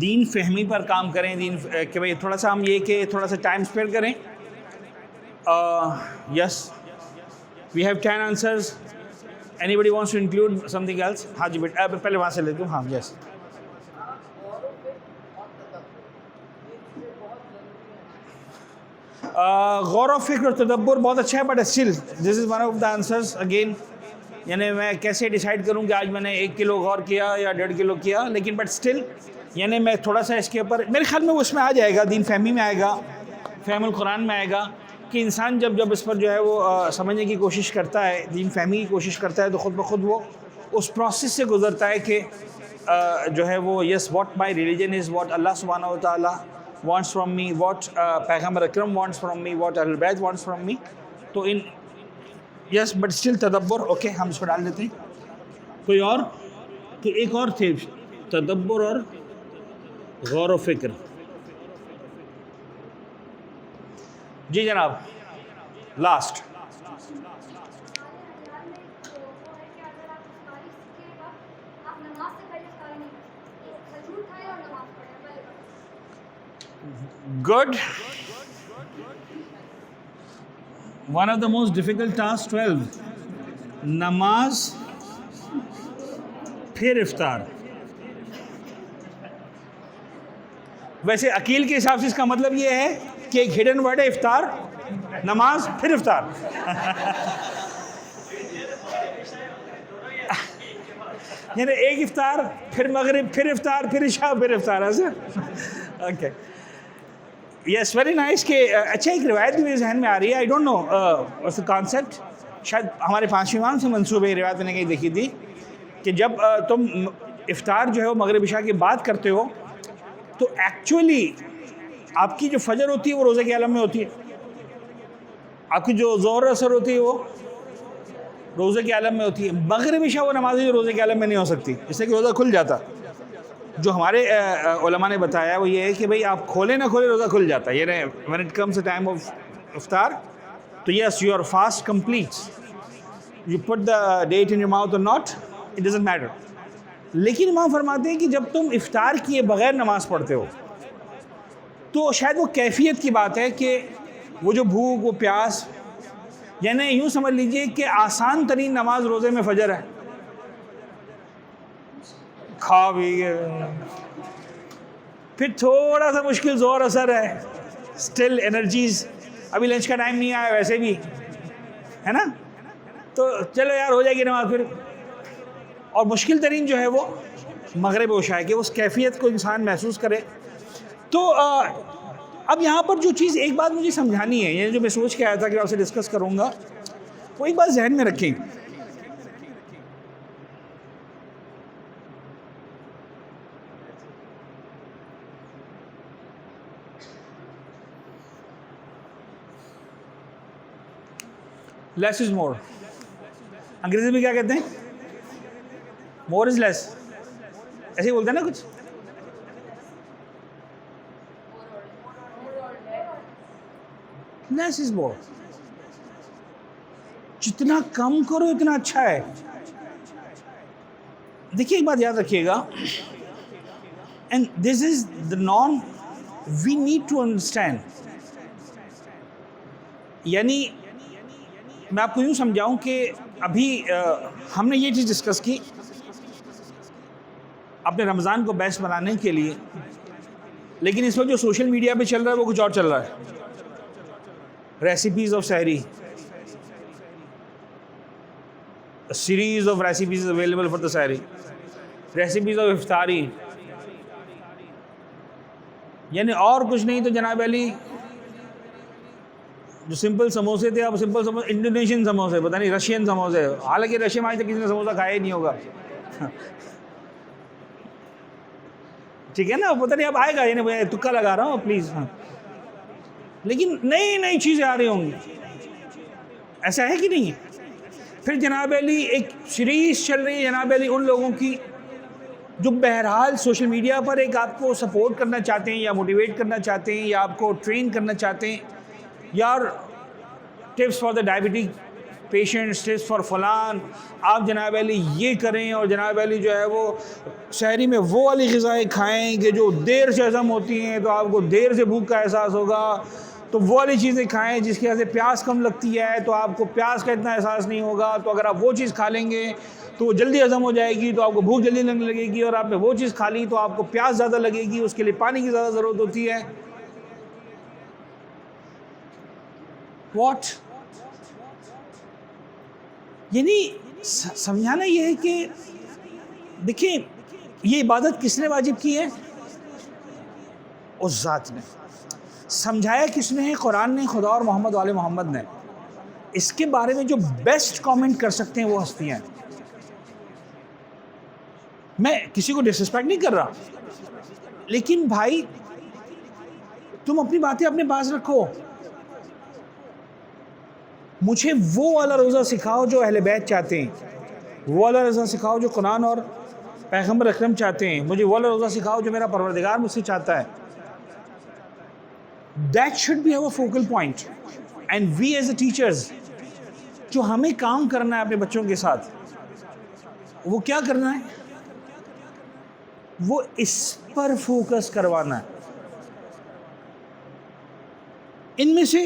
دین فہمی پر کام کریں. دین کہ بھائی تھوڑا سا ہم یہ کہ تھوڑا سا ٹائم اسپینڈ کریں. Yes we have 10 answers. Anybody wants to include something else? ہاں جی بیٹا پہلے وہاں سے لیتے ہوں. ہاں یس غور و فکر اور تدبر بہت اچھا ہے، but still this is one of the answers again. یعنی میں کیسے ڈیسائیڈ کروں کہ آج میں نے 1 کلو غور کیا یا 1.5 کلو کیا، لیکن بٹ اسٹل یعنی میں تھوڑا سا اس کے اوپر میرے خیال میں وہ اس میں آ جائے گا، دین فہمی میں آئے گا، فہم القرآن میں آئے گا کہ انسان جب اس پر جو ہے وہ سمجھنے کی کوشش کرتا ہے، دین فہمی کی کوشش کرتا ہے، تو خود بخود وہ اس پروسیس سے گزرتا ہے کہ جو ہے وہ yes what my religion is, what Allah سبحانہ و تعالیٰ wants from me, what پیغمبر اکرم wants from me, what اہل بیت wants from me. تو ان یس بٹ اسٹل تدبر اوکے ہم اس کو ڈال دیتے ہیں. کوئی اور؟ تو ایک اور تھے تدبر اور غور و فکر. جی جناب last. Good. One of the most difficult tasks, 12. نماز پھر افطار. ویسے عقیل کے حساب سے اس کا مطلب یہ ہے کہ ایک ہڈن ورڈ ہے افطار, نماز پھر افطار. یعنی ایک افطار, پھر مغرب, پھر افطار, پھر عشاء, پھر افطار. ایسا اوکے, یس ویری نائس. کہ اچھا ایک روایت بھی میرے ذہن میں آ رہی ہے, آئی ڈونٹ نو کانسیپٹ, شاید ہمارے 5 امام سے منسوب ہے یہ روایت, میں نے کہیں دیکھی تھی کہ جب تم افطار جو ہے وہ مغرب عشاء کی بات کرتے ہو تو ایکچولی آپ کی جو فجر ہوتی ہے وہ روزے کے عالم میں ہوتی ہے, آپ کی جو ظہر اثر ہوتی ہے وہ روزے کے عالم میں ہوتی ہے. مغرب عشاء وہ نماز جو روزے کے عالم میں نہیں ہو سکتی, اس سے کہ روزہ کھل جاتا. جو ہمارے علماء نے بتایا وہ یہ ہے کہ بھئی آپ کھولے نہ کھولے روزہ کھل جاتا ہے. یعنی when it comes the time of افطار تو yes your fast completes, you put the date in your mouth or not, it doesn't matter. لیکن امام فرماتے ہیں کہ جب تم افطار کیے بغیر نماز پڑھتے ہو تو شاید وہ کیفیت کی بات ہے کہ وہ جو بھوک, وہ پیاس, یعنی یوں سمجھ لیجئے کہ آسان ترین نماز روزے میں فجر ہے. کھا بھی گئے, پھر تھوڑا سا مشکل ظہر اثر ہے, اسٹل انرجیز, ابھی لنچ کا ٹائم نہیں آیا ویسے بھی ہے نا, تو چلو یار ہو جائے گی نماز پھر. اور مشکل ترین جو ہے وہ مغرب عشاء ہے کہ اس کیفیت کو انسان محسوس کرے. تو اب یہاں پر جو چیز ایک بات مجھے سمجھانی ہے, یہ جو میں سوچ کے آیا تھا کہ آپ سے ڈسکس کروں گا, وہ ایک بات ذہن میں رکھیں. لیس از مور, انگریزی میں کیا کہتے ہیں؟ مور از لیس, ایسے ہی بولتے ہیں نا کچھ. لیس از مور, جتنا کم کرو اتنا اچھا ہے. دیکھیے ایک بات یاد رکھیے گا, and this is the norm we need to understand. یعنی میں آپ کو یوں سمجھاؤں کہ ابھی ہم نے یہ چیز ڈسکس کی اپنے رمضان کو بیسٹ بنانے کے لیے, لیکن اس وقت جو سوشل میڈیا پہ چل رہا ہے وہ کچھ اور چل رہا ہے. Recipes of sehri, series of recipes available for the sehri, recipes of افطاری, یعنی اور کچھ نہیں تو جناب علی جو سمپل سموسے تھے, اب سمپل سموسے انڈونیشین سموسے, پتہ نہیں رشین سموسے, حالانکہ رشیا میں آج تک کسی نے سموسہ کھایا ہی نہیں ہوگا. ٹھیک ہے نا, پتہ نہیں اب آئے گا, یعنی میں تکا لگا رہا ہوں پلیز. ہاں, لیکن نئی نئی چیزیں آ رہی ہوں گی, ایسا ہے کہ نہیں. پھر جناب علی ایک سیریز چل رہی ہے جناب علی ان لوگوں کی جو بہرحال سوشل میڈیا پر ایک آپ کو سپورٹ کرنا چاہتے ہیں یا موٹیویٹ کرنا چاہتے ہیں یا آپ کو ٹرین کرنا چاہتے ہیں, یار tips for the diabetic patients, tips for فلان, آپ جناب علی یہ کریں, اور جناب علی جو ہے وہ شہری میں وہ والی غذائیں کھائیں کہ جو دیر سے ہضم ہوتی ہیں تو آپ کو دیر سے بھوک کا احساس ہوگا, تو وہ والی چیزیں کھائیں جس کی وجہ سے پیاس کم لگتی ہے تو آپ کو پیاس کا اتنا احساس نہیں ہوگا, تو اگر آپ وہ چیز کھا لیں گے تو وہ جلدی ہضم ہو جائے گی, تو آپ کو بھوک جلدی لگنے لگے گی, اور آپ نے وہ چیز کھا لی تو آپ کو پیاس زیادہ لگے گی, اس کے لیے پانی کی زیادہ ضرورت ہوتی ہے. واٹ, یعنی سمجھانا یہ ہے کہ دیکھیں یہ عبادت کس نے واجب کی ہے؟ اس ذات نے. سمجھایا کس نے ہے؟ قرآن نے, خدا اور محمد وآل محمد نے. اس کے بارے میں جو بیسٹ کامنٹ کر سکتے ہیں وہ ہستیاں ہیں. میں کسی کو ڈسرسپیکٹ نہیں کر رہا, لیکن بھائی تم اپنی باتیں اپنے پاس رکھو. مجھے وہ والا روزہ سکھاؤ جو اہل بیت چاہتے ہیں, وہ والا روزہ سکھاؤ جو قرآن اور پیغمبر اکرم چاہتے ہیں, مجھے وہ والا روزہ سکھاؤ جو میرا پروردگار مجھ سے چاہتا ہے. That should be our focal point. And we as a teachers, جو ہمیں کام کرنا ہے اپنے بچوں کے ساتھ, وہ کیا کرنا ہے؟ وہ اس پر فوکس کروانا ہے. ان میں سے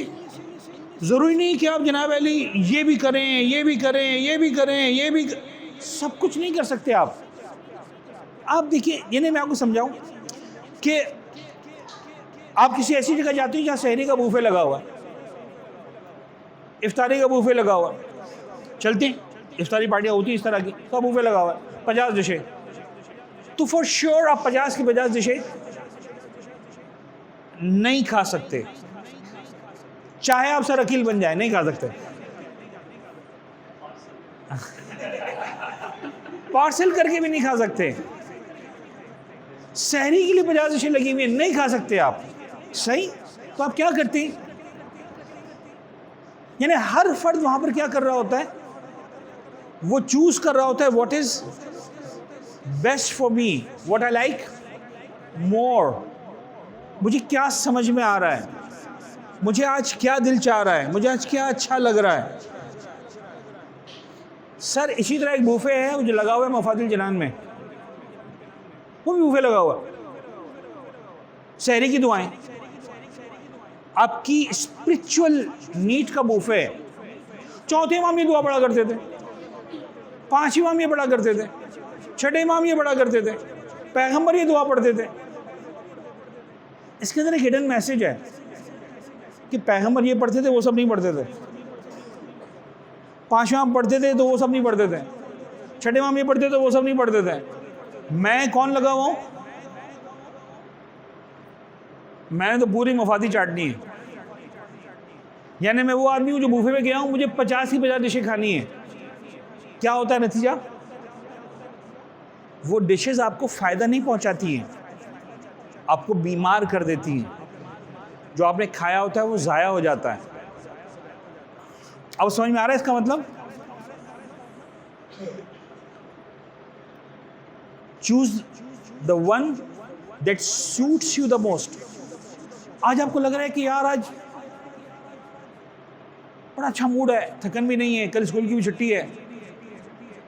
ضروری نہیں کہ آپ جناب علی یہ بھی کریں، یہ بھی کریں، یہ بھی کریں، یہ بھی سب کچھ نہیں کر سکتے آپ. آپ دیکھیے، یعنی میں آپ کو سمجھاؤں کہ آپ کسی ایسی جگہ جاتے ہیں جہاں سحری کا بوفے لگا ہوا ہے، افطاری کا بوفے لگا ہوا ہے، چلتے ہیں افطاری پارٹیاں ہوتی ہیں اس طرح کی، کا بوفے لگا ہوا ہے 50 ڈشیں، تو فور شیور آپ 50 کی 50 ڈشیں نہیں کھا سکتے، چاہے آپ سر عقیل بن جائیں نہیں کھا سکتے. پارسل کر کے بھی نہیں کھا سکتے. سحری کے لیے 50 ڈشیں لگی ہوئی ہیں، نہیں کھا سکتے آپ. صحیح؟ تو آپ کیا کرتے ہیں؟ یعنی ہر فرد وہاں پر کیا کر رہا ہوتا ہے؟ وہ چوز کر رہا ہوتا ہے what is best for me, what I like more. مجھے کیا سمجھ میں آ رہا ہے، مجھے آج کیا دل چاہ رہا ہے، مجھے آج کیا اچھا لگ رہا ہے. سر اسی طرح ایک بوفے ہے جو لگا ہوا ہے مفاد الجنان میں، وہ بھی بوفے لگا ہوا ہے. سحری کی دعائیں، آپ کی اسپرچول نیڈ کا بوفے ہے. چوتھے امام یہ دعا پڑھا کرتے تھے، پانچویں امام یہ پڑھا کرتے تھے، چھٹے امام یہ پڑھا کرتے تھے، پیغمبر یہ دعا پڑھتے تھے. اس کے اندر ایک ہڈن میسج ہے کہ پیغمبر یہ پڑھتے تھے وہ سب نہیں پڑھتے تھے، پانچویں امام پڑھتے تھے تو وہ سب نہیں پڑھتے تھے، چھٹے امام یہ پڑھتے تھے وہ سب نہیں پڑھتے تھے. میں کون لگا ہوا ہوں؟ میں نے تو پوری مفادی چاٹنی ہے. یعنی میں وہ آدمی ہوں جو بوفے پہ گیا ہوں، مجھے 50 کی 50 ڈشیں کھانی ہیں. کیا ہوتا ہے نتیجہ؟ وہ ڈشز آپ کو فائدہ نہیں پہنچاتی ہیں، آپ کو بیمار کر دیتی ہیں. جو آپ نے کھایا ہوتا ہے وہ ضائع ہو جاتا ہے. اب سمجھ میں آ رہا ہے اس کا مطلب؟ Choose the one that suits you the most. آج آپ کو لگ رہا ہے کہ یار آج بڑا اچھا موڈ ہے، تھکن بھی نہیں ہے، کل اسکول کی بھی چھٹی ہے،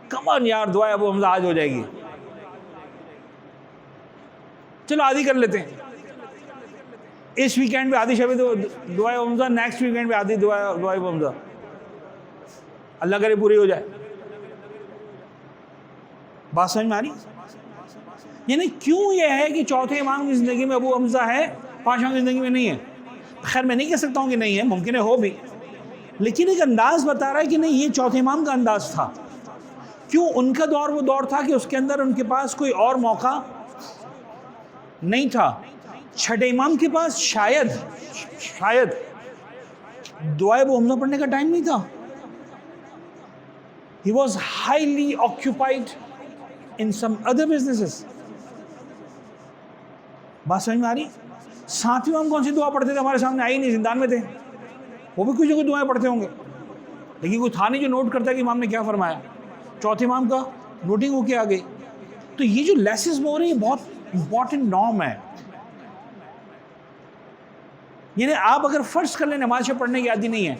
کم آن یار دعا ابو حمزہ آج ہو جائے گی، چلو آدھی کر لیتے ہیں. اس ویکینڈ پہ آدھی شب دعا ابو حمزہ، نیکسٹ ویکینڈ پہ آدھی دعا ابو حمزہ، اللہ کرے پوری ہو جائے. بات سمجھ میں آ رہی؟ یعنی کیوں یہ ہے کہ چوتھے امام کی زندگی میں ابو حمزہ ہے، پانچواں کی زندگی میں نہیں ہے؟ خیر میں نہیں کہہ سکتا ہوں کہ نہیں ہے، ممکن ہے ہو بھی، لیکن ایک انداز بتا رہا ہے کہ نہیں، یہ چوتھے امام کا انداز تھا. کیوں؟ ان کا دور وہ دور تھا کہ اس کے اندر ان کے پاس کوئی اور موقع نہیں تھا. چھٹے امام کے پاس شاید دعائے ابو حمزہ پڑھنے کا ٹائم نہیں تھا. He was highly occupied in some other businesses. بات سمجھ میں آ رہی؟ ساتویں امام کون سی دعا پڑھتے تھے؟ ہمارے سامنے آئی نہیں، زندان میں تھے. وہ بھی کچھ جگہ دعائیں پڑھتے ہوں گے، لیکن کوئی تھا نہیں جو نوٹ کرتا ہے کہ امام نے کیا فرمایا. چوتھے امام کا نوٹنگ ہو کے آ گئی. تو یہ جو لیسز میں ہو رہی ہے بہت امپورٹنٹ نارم ہے. یعنی آپ اگر فرض کر لیں نماز پڑھنے کی عادی نہیں ہے،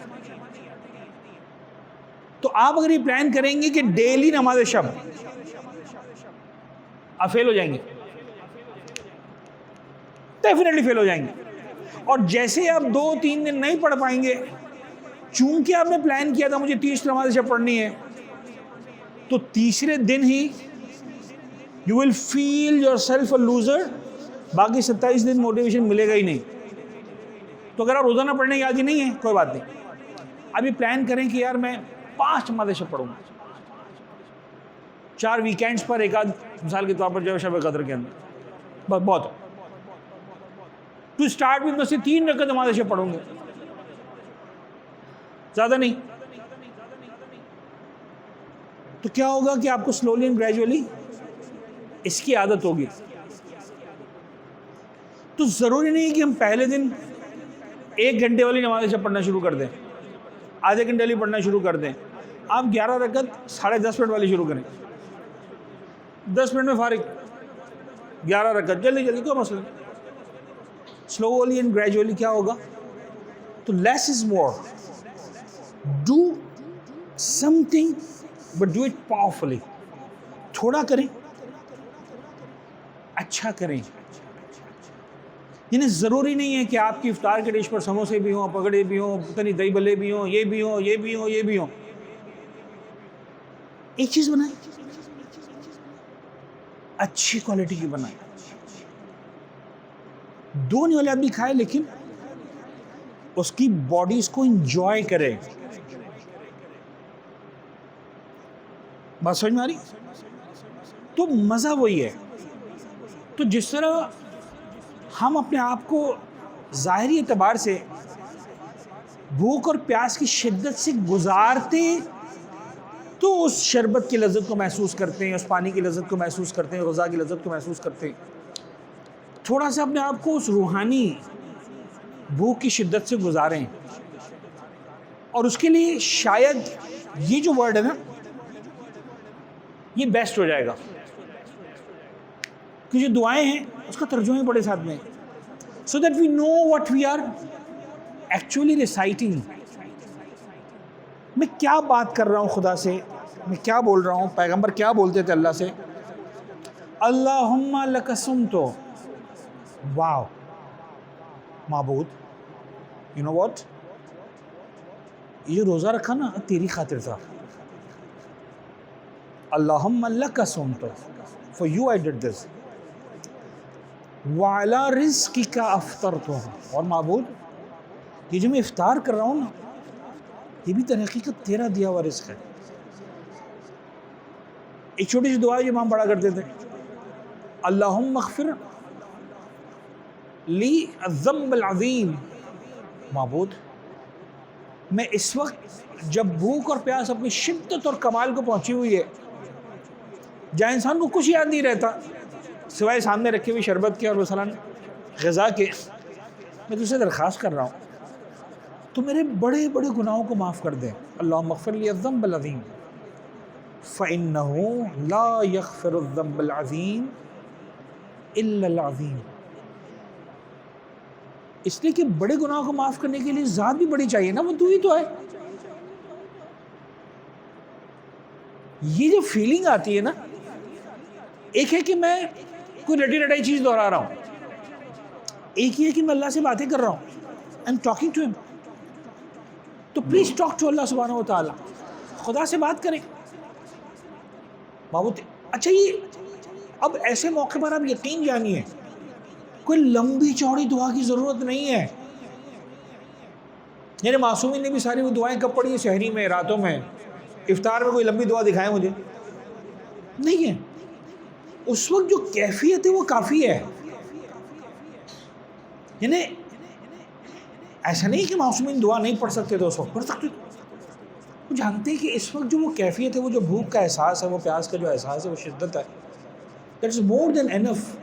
تو آپ اگر یہ پلان کریں گے کہ ڈیلی نماز شب، آپ فیل ہو جائیں گے، ڈیفینیٹلی فیل ہو جائیں گے. اور جیسے آپ 2-3 دن نہیں پڑھ پائیں گے، چونکہ آپ نے پلان کیا تھا مجھے 30 نماز شب پڑھنی ہے، تو تیسرے دن ہی you will feel yourself a loser. باقی 27 دن موٹیویشن ملے گا ہی نہیں. تو اگر آپ روزانہ پڑھنے کی عادی نہیں ہے، کوئی بات نہیں، ابھی پلان کریں کہ یار میں 5 نماز شب پڑھوں گا، 4 ویکینڈز پر ایک آدھ، مثال کے طور پر جو شب قدر کے اندر بہت ٹو اسٹارٹ وتھ میں سے 3 رکعت نماز شب پڑھوں گے، زیادہ نہیں. تو کیا ہوگا کہ آپ کو سلولی اینڈ گریجولی اس کی عادت ہوگی. تو ضروری نہیں کہ ہم پہلے دن 1 گھنٹے والی نماز شب پڑھنا شروع کر دیں، آدھے گھنٹے والی پڑھنا شروع کر دیں. آپ 11 رکعت 10:30 منٹ والی شروع کریں، 10 منٹ میں فارغ، 11 رکعت جلدی جلدی، کوئی مسئلہ نہیں. سلولی اینڈ گریجولی کیا ہوگا؟ تو less is more. Do something but do it powerfully. تھوڑا کریں، اچھا کریں. یعنی ضروری نہیں ہے کہ آپ کی افطار کے ڈش پر سموسے بھی ہوں، پکڑے بھی ہوں، پتہ نہیں دہی بلے بھی ہوں، یہ بھی ہوں، یہ بھی ہوں، یہ بھی ہوں. ایک چیز بنائیں، اچھی کوالٹی کی بنائیں. دو نہیں والے آدمی کھائے لیکن اس کی باڈی اس کو انجوائے کرے. بات سمجھ میں آ رہی؟ تو مزہ وہی ہے. تو جس طرح ہم اپنے آپ کو ظاہری اعتبار سے بھوک اور پیاس کی شدت سے گزارتے تو اس شربت کی لذت کو محسوس کرتے ہیں، اس پانی کی لذت کو محسوس کرتے ہیں، غذا کی لذت کو محسوس کرتے ہیں. تھوڑا سا اپنے آپ کو اس روحانی بھوک کی شدت سے گزاریں. اور اس کے لیے شاید یہ جو ورڈ ہے نا یہ بیسٹ ہو جائے گا کہ جو دعائیں ہیں اس کا ترجمہ ہی پڑے ساتھ میں, so that we know what we are actually reciting. میں کیا بات کر رہا ہوں خدا سے, میں کیا بول رہا ہوں. پیغمبر کیا بولتے تھے اللہ سے؟ اللہم لک صمت. واو معبود, یو نو واٹ, یہ روزہ رکھا نا تیری خاطر تھا. اللہم لک صمت, for you I did this. وعلی رزقک افطرت. اور معبود یہ جو میں افطار کر رہا ہوں نا یہ بھی در حقیقت تیرا دیا ہوا رزق ہے. ایک چھوٹی سی دعا جو امام پڑھا کرتے تھے, اللہم اغفر لی الذنب العظیم. معبود میں اس وقت جب بھوک اور پیاس اپنی شدت اور کمال کو پہنچی ہوئی ہے, جہاں انسان کو کچھ یاد نہیں رہتا سوائے سامنے رکھے ہوئی شربت کے اور مثلاً غذا کے, میں تجھ سے درخواست کر رہا ہوں تو میرے بڑے بڑے گناہوں کو معاف کر دے. اللہم اغفر لی الذنب العظیم فإنہ لا یغفر الذنب العظیم الا العظیم. اس لیے کہ بڑے گناہوں کو معاف کرنے کے لیے ذات بھی بڑی چاہیے نا, وہ تو ہی تو ہے. یہ جو فیلنگ آتی ہے نا, ایک ہے کہ میں کوئی رٹی رٹائی چیز دہرا رہا ہوں, ایک یہ ہے کہ میں اللہ سے باتیں کر رہا ہوں, آئی ایم ٹاکنگ ٹو ہم. تو پلیز ٹاک ٹو اللہ سبحانہ و تعالیٰ, خدا سے بات کریں. معبود اچھا یہ اب ایسے موقع پر آپ یقین جانیے کوئی لمبی چوڑی دعا کی ضرورت نہیں ہے. یعنی معصومین نے بھی ساری وہ دعائیں کب پڑھی ہیں؟ سحری میں, راتوں میں, افطار میں کوئی لمبی دعا دکھائے مجھے نہیں ہے. اس وقت جو کیفیت ہے وہ کافی ہے. یعنی ایسا نہیں کہ معصومین دعا نہیں پڑھ سکتے تو اس وقت پڑھ سکتے. وہ جانتے ہیں کہ اس وقت جو وہ کیفیت ہے, وہ جو بھوک کا احساس ہے, وہ پیاس کا جو احساس ہے, وہ شدت ہے, دیٹس مور دین انف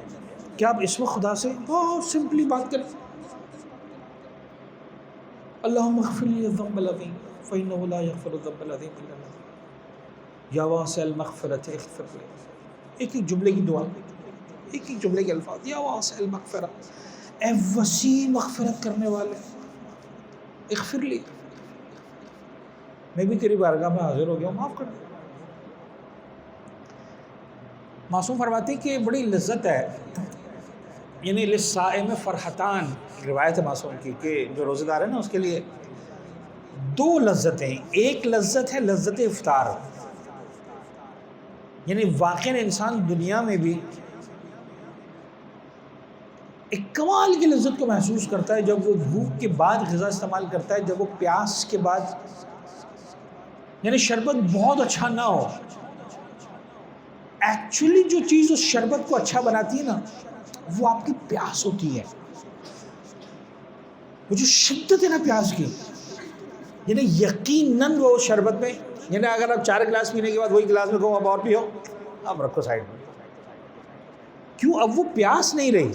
کہ آپ اس وقت خدا سے بہت سمپلی بات کریں. اللہم اغفر لی الذنب العظیم فإنہ لا یغفر الذنب العظیم الا اللہ یا واسع المغفرۃ اغفر لی. ایک ایک جملے کی دعا, ایک ایک جملے کے الفاظ, یا واسع المغفرہ, اے وسیع مغفرت کرنے والے, اغفر لی, میں بھی تیری بارگاہ میں حاضر ہو گیا ہوں, معاف کر دے. معصوم فرماتے ہیں کہ بڑی لذت ہے, یعنی للصائم فرحتان, روایت ہے معصوم کی کہ جو روزہ دار ہے نا اس کے لیے دو لذتیں. ایک لذت ہے لذت افطار, یعنی واقعاً انسان دنیا میں بھی ایک کمال کی لذت کو محسوس کرتا ہے جب وہ بھوک کے بعد غذا استعمال کرتا ہے, جب وہ پیاس کے بعد, یعنی شربت بہت اچھا نہ ہو, ایکچولی جو چیز اس شربت کو اچھا بناتی ہے نا وہ آپ کی پیاس ہوتی ہے, وہ جو شدت ہے نا پیاس کی. یعنی یقیناً وہ شربت میں, یعنی اگر آپ 4 گلاس پینے کے بعد وہی گلاس میں کہو اب اور پیو, اب رکھو سائڈ میں. کیوں؟ اب وہ پیاس نہیں رہی,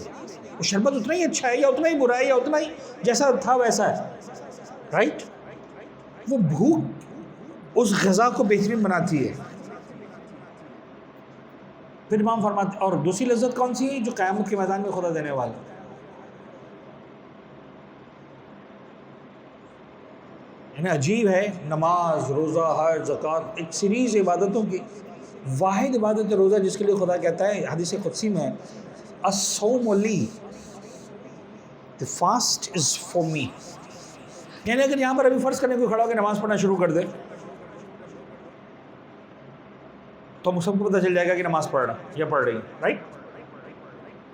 وہ شربت اتنا ہی اچھا ہے یا اتنا ہی برا ہے یا اتنا ہی جیسا تھا ویسا ہے, رائٹ. وہ بھوک اس غذا کو بہترین بناتی ہے. پھر امام فرماتے, اور دوسری لذت کون سی ہے جو قیامت کے میدان میں خدا دینے والا. یعنی عجیب ہے, نماز, روزہ, حج, زکوٰۃ, ایک سیریز عبادتوں کی واحد عبادت روزہ, جس کے لیے خدا کہتا ہے حدیث قدسی میں الصوم لی, the fast is for me. یعنی اگر یہاں پر ابھی فرض کرنے کوئی کھڑا ہو کے نماز پڑھنا شروع کر دے تو ہم سب کو پتہ چل جائے گا کہ نماز پڑھ رہا یا پڑھ رہی ہے، رائٹ؟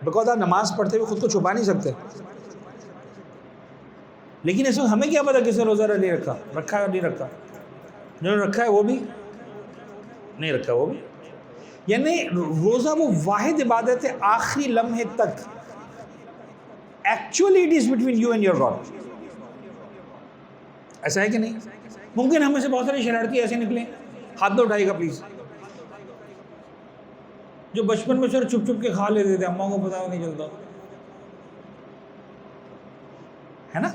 بیکاز آپ نماز پڑھتے ہوئے خود کو چھپا نہیں سکتے. لیکن اس میں ہمیں کیا پتا کس نے روزہ نہیں رکھا ہے اور نہیں رکھا، جنہوں نے رکھا ہے وہ بھی نہیں رکھا وہ بھی. یعنی روزہ وہ واحد عبادت ہے آخری لمحے تک. Actually it is between you and your God. ایسا ہے کہ نہیں؟ ممکن ہم میں سے بہت سارے شرارتی ایسے نکلیں، ہاتھ نہ اٹھائیے گا پلیز، جو بچپن میں سر چھپ چھپ کے کھا لیتے تھے، اماں کو پتہ نہیں چلتا ہے نا.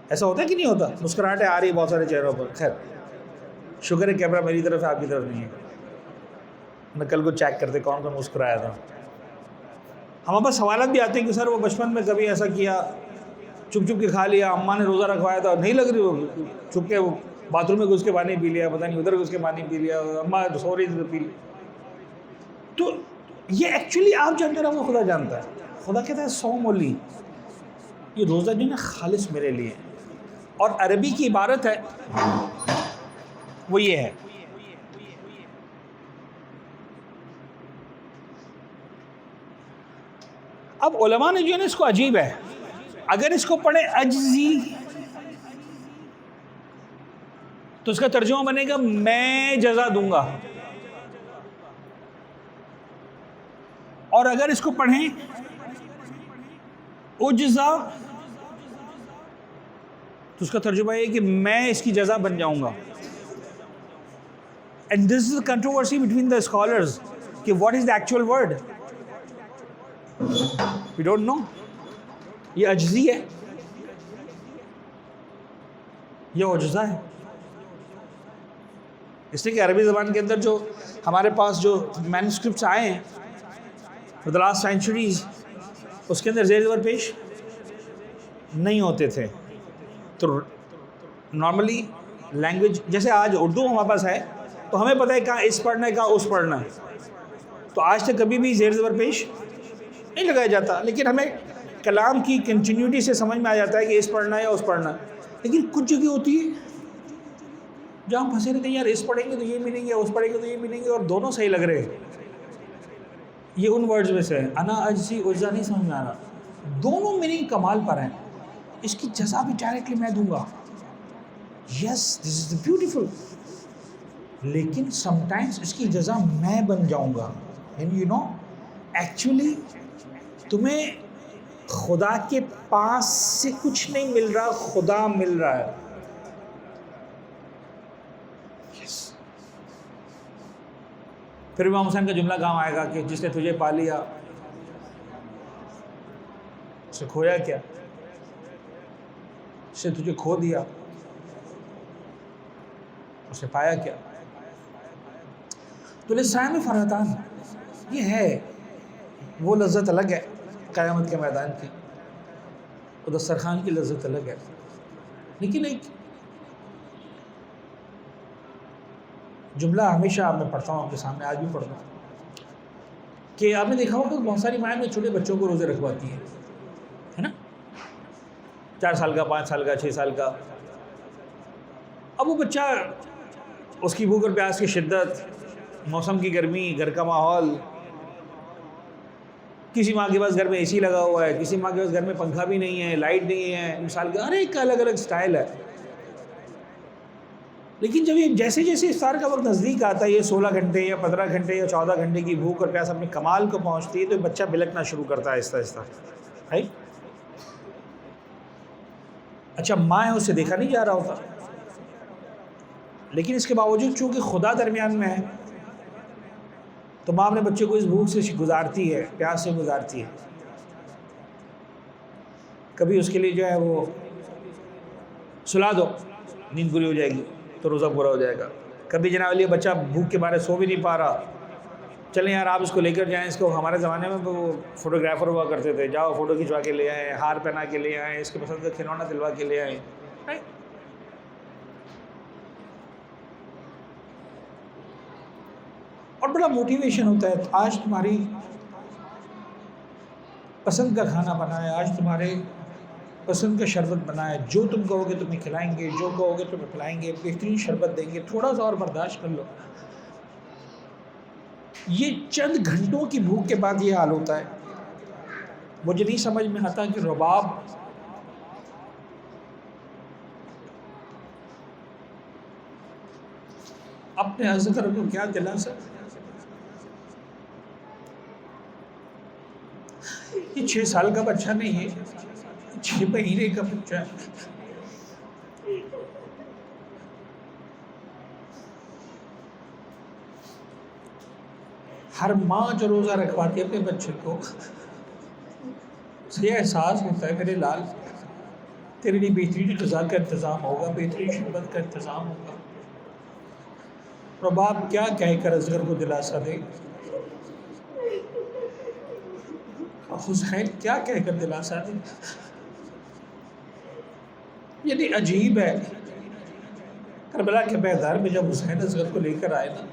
ایسا ہوتا ہے کہ نہیں ہوتا؟ مسکراہٹیں آ رہی ہے بہت سارے چہروں پر. خیر شکر ہے کیمرہ میری طرف ہے، آپ کی طرف نہیں ہے. میں کل کو چیک کرتے کون کون مسکرایا تھا. ہمارے پاس سوالات بھی آتے ہیں کہ سر وہ بچپن میں کبھی ایسا کیا، چھپ چھپ کے کھا لیا، اماں نے روزہ رکھوایا تھا، نہیں لگ رہی، وہ چھپ کے وہ باتھ روم میں گھس کے پانی پی لیا، پتہ نہیں ادھر گھس کے پانی پی لیا، اماں سو رہی تھی پی لی. تو یہ ایکچولی آپ جانتے رہو، خدا جانتا ہے. خدا کہتا ہے صوم لی، یہ روزہ جو ہے نا خالص میرے لیے. اور عربی کی عبارت ہے وہ یہ ہے. اب علماء نے جو ہے نا اس کو عجیب ہے، اگر اس کو پڑھے اجزی تو اس کا ترجمہ بنے گا میں جزا دوں گا، اور اگر اس کو پڑھیں اجزا تو اس کا ترجمہ یہ کہ میں اس کی جزا بن جاؤں گا. And this is a controversy between the scholars کہ what is the actual word. We don't know. یہ اجزی ہے، یہ اجزا ہے. اس لیے کہ عربی زبان کے اندر جو ہمارے پاس جو مینوسکرپٹس آئے ہیں for the last centuries، اس کے اندر زیر زبر پیش نہیں ہوتے تھے. تو نارملی لینگویج جیسے آج اردو ہمارے پاس ہے تو ہمیں پتہ ہے کہاں اس پڑھنا ہے کہاں اس پڑھنا ہے، تو آج تک کبھی بھی زیر زبر پیش نہیں لگایا جاتا. لیکن ہمیں کلام کی کنٹینیوٹی سے سمجھ میں آ جاتا ہے کہ اس پڑھنا ہے یا اس پڑھنا ہے. لیکن کچھ جگہ ہوتی ہے جو ہم پھنسے رہتے ہیں، یار اس پڑھیں گے تو یہ ملیں گے، اس پڑھیں گے تو یہ ملیں گے، اور دونوں صحیح لگ رہے ہیں. یہ ان ورڈز میں سے ہے، انا اجزی اجزا نہیں سمجھ میں آ رہا. دونوں میننگ کمال پر ہیں. اس کی جزا بھی ڈائریکٹلی میں دوں گا، یس دس از بیوٹیفل. لیکن سم ٹائمز اس کی جزا میں بن جاؤں گا. اینڈ یو نو ایکچولی تمہیں خدا کے پاس سے کچھ نہیں مل رہا، خدا مل رہا ہے. پھر امام حسین کا جملہ کام آئے گا کہ جس نے تجھے پا لیا اسے کھویا کیا، اس نے تجھے کھو دیا اسے پایا کیا. تو لسائے میں فرحتان یہ ہے، وہ لذت الگ ہے قیامت کے میدان کی، وہ دسترخوان کی لذت الگ ہے. لیکن ایک جملہ ہمیشہ میں پڑھتا ہوں آپ کے سامنے، آج بھی پڑھتا ہوں، کہ آپ نے دیکھا ہوگا کہ بہت ساری مائیں میں چھوٹے بچوں کو روزے رکھواتی ہیں، ہے نا، 4 سال کا، 5 سال کا، 6 سال کا. اب وہ بچہ، اس کی بھوک اور پیاس کی شدت، موسم کی گرمی، گھر کا ماحول، کسی ماں کے پاس گھر میں اے سی لگا ہوا ہے، کسی ماں کے پاس گھر میں پنکھا بھی نہیں ہے، لائٹ نہیں ہے، مثال کا ہر ایک کا الگ الگ سٹائل ہے. لیکن جب یہ جیسے جیسے افطار کا وقت نزدیک آتا ہے، یہ 16 گھنٹے یا 15 گھنٹے یا 14 گھنٹے کی بھوک اور پیاس اپنے کمال کو پہنچتی ہے، تو بچہ بلکنا شروع کرتا ہے آہستہ آہستہ. ہے اچھا ماں ہے، اسے دیکھا نہیں جا رہا ہوتا، لیکن اس کے باوجود چونکہ خدا درمیان میں ہے تو ماں اپنے بچے کو اس بھوک سے گزارتی ہے، پیاس سے گزارتی ہے. کبھی اس کے لیے جو ہے وہ سلا دو، نیند پوری ہو جائے گی تو روزہ پورا ہو جائے گا. کبھی جناب علی بچہ بھوک کے مارے سو بھی نہیں پا رہا، چلیں یار آپ اس کو لے کر جائیں. اس کو ہمارے زمانے میں وہ فوٹوگرافر ہوا کرتے تھے، جاؤ فوٹو کھنچوا کے لے آئیں، ہار پہنا کے لے آئیں، اس کے پسند کا کھلونا دلوا کے لے آئیں. اور بڑا موٹیویشن ہوتا ہے، آج تمہاری پسند کا کھانا بنا ہے، آج تمہارے پسند کا شربت بنایا، جو تم کہو گے تمہیں کھلائیں گے، جو کہو گے تمہیں پلائیں گے، بہترین شربت دیں گے، تھوڑا سا اور برداشت کر لو۔ یہ چند گھنٹوں کی بھوک کے بعد یہ حال ہوتا ہے۔ مجھے نہیں سمجھ میں آتا کہ رباب اپنے اصغر کو کیا دلا سکتا۔ یہ 6 سال کا بچہ نہیں ہے، 6 مہینے کا بچہ ہے۔ ہر ماں جو روزہ رکھواتی ہے اپنے بچے کو، یہ احساس ہوتا ہے میرے لال تیرے لیے بہترین غذا کا انتظام ہوگا، بہترین شربت کا انتظام ہوگا۔ رباب کیا کہہ کر اصغر کو دلاسا دے، حسین کیا کہہ کر دلاسا دے۔ یعنی عجیب ہے، کربلا کے میدان میں جب حسین اصغر کو لے کر آئے نا،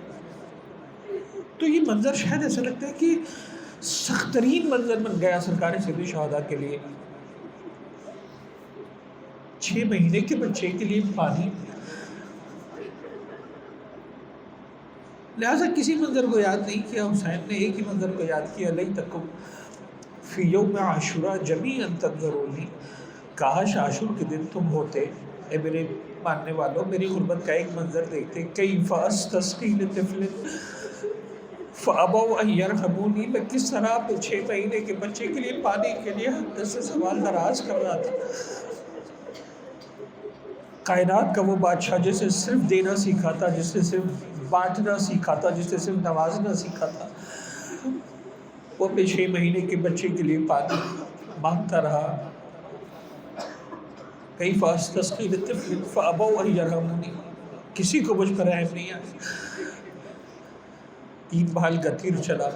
تو یہ منظر شاید ایسا لگتا ہے کہ سخت ترین منظر بن گیا سرکار سید الشہداء کے لیے۔ 6 مہینے کے بچے کے لیے پانی، لہٰذا کسی منظر کو یاد نہیں کیا حسین نے، ایک ہی منظر کو یاد کیا، لیتکم فی یوم عاشوراء جمیعا تنظرونی، کاش عاشور کے دن تم ہوتے اے میرے ماننے والوں، میری غربت کا ایک منظر دیکھتے، کیف استسقی لطفل فابوا ان یرحمونی، میں کس طرح اپنے 6 مہینے کے بچے کے لیے پانی کے لیے حد سے سوال دراز کر رہا تھا۔ کائنات کا وہ بادشاہ جسے صرف دینا سیکھا تھا، جس نے صرف بانٹنا سیکھا تھا، جس نے صرف نوازنا سیکھا تھا، وہ اپنے 6 مہینے کے بچے کے لیے پانی مانگتا رہا۔ کیف استسقی لطفل فابوا ان یرحمونی، کسی کو مجھ پر رحم نہیں آیا۔ 3 بال کا تیر چلا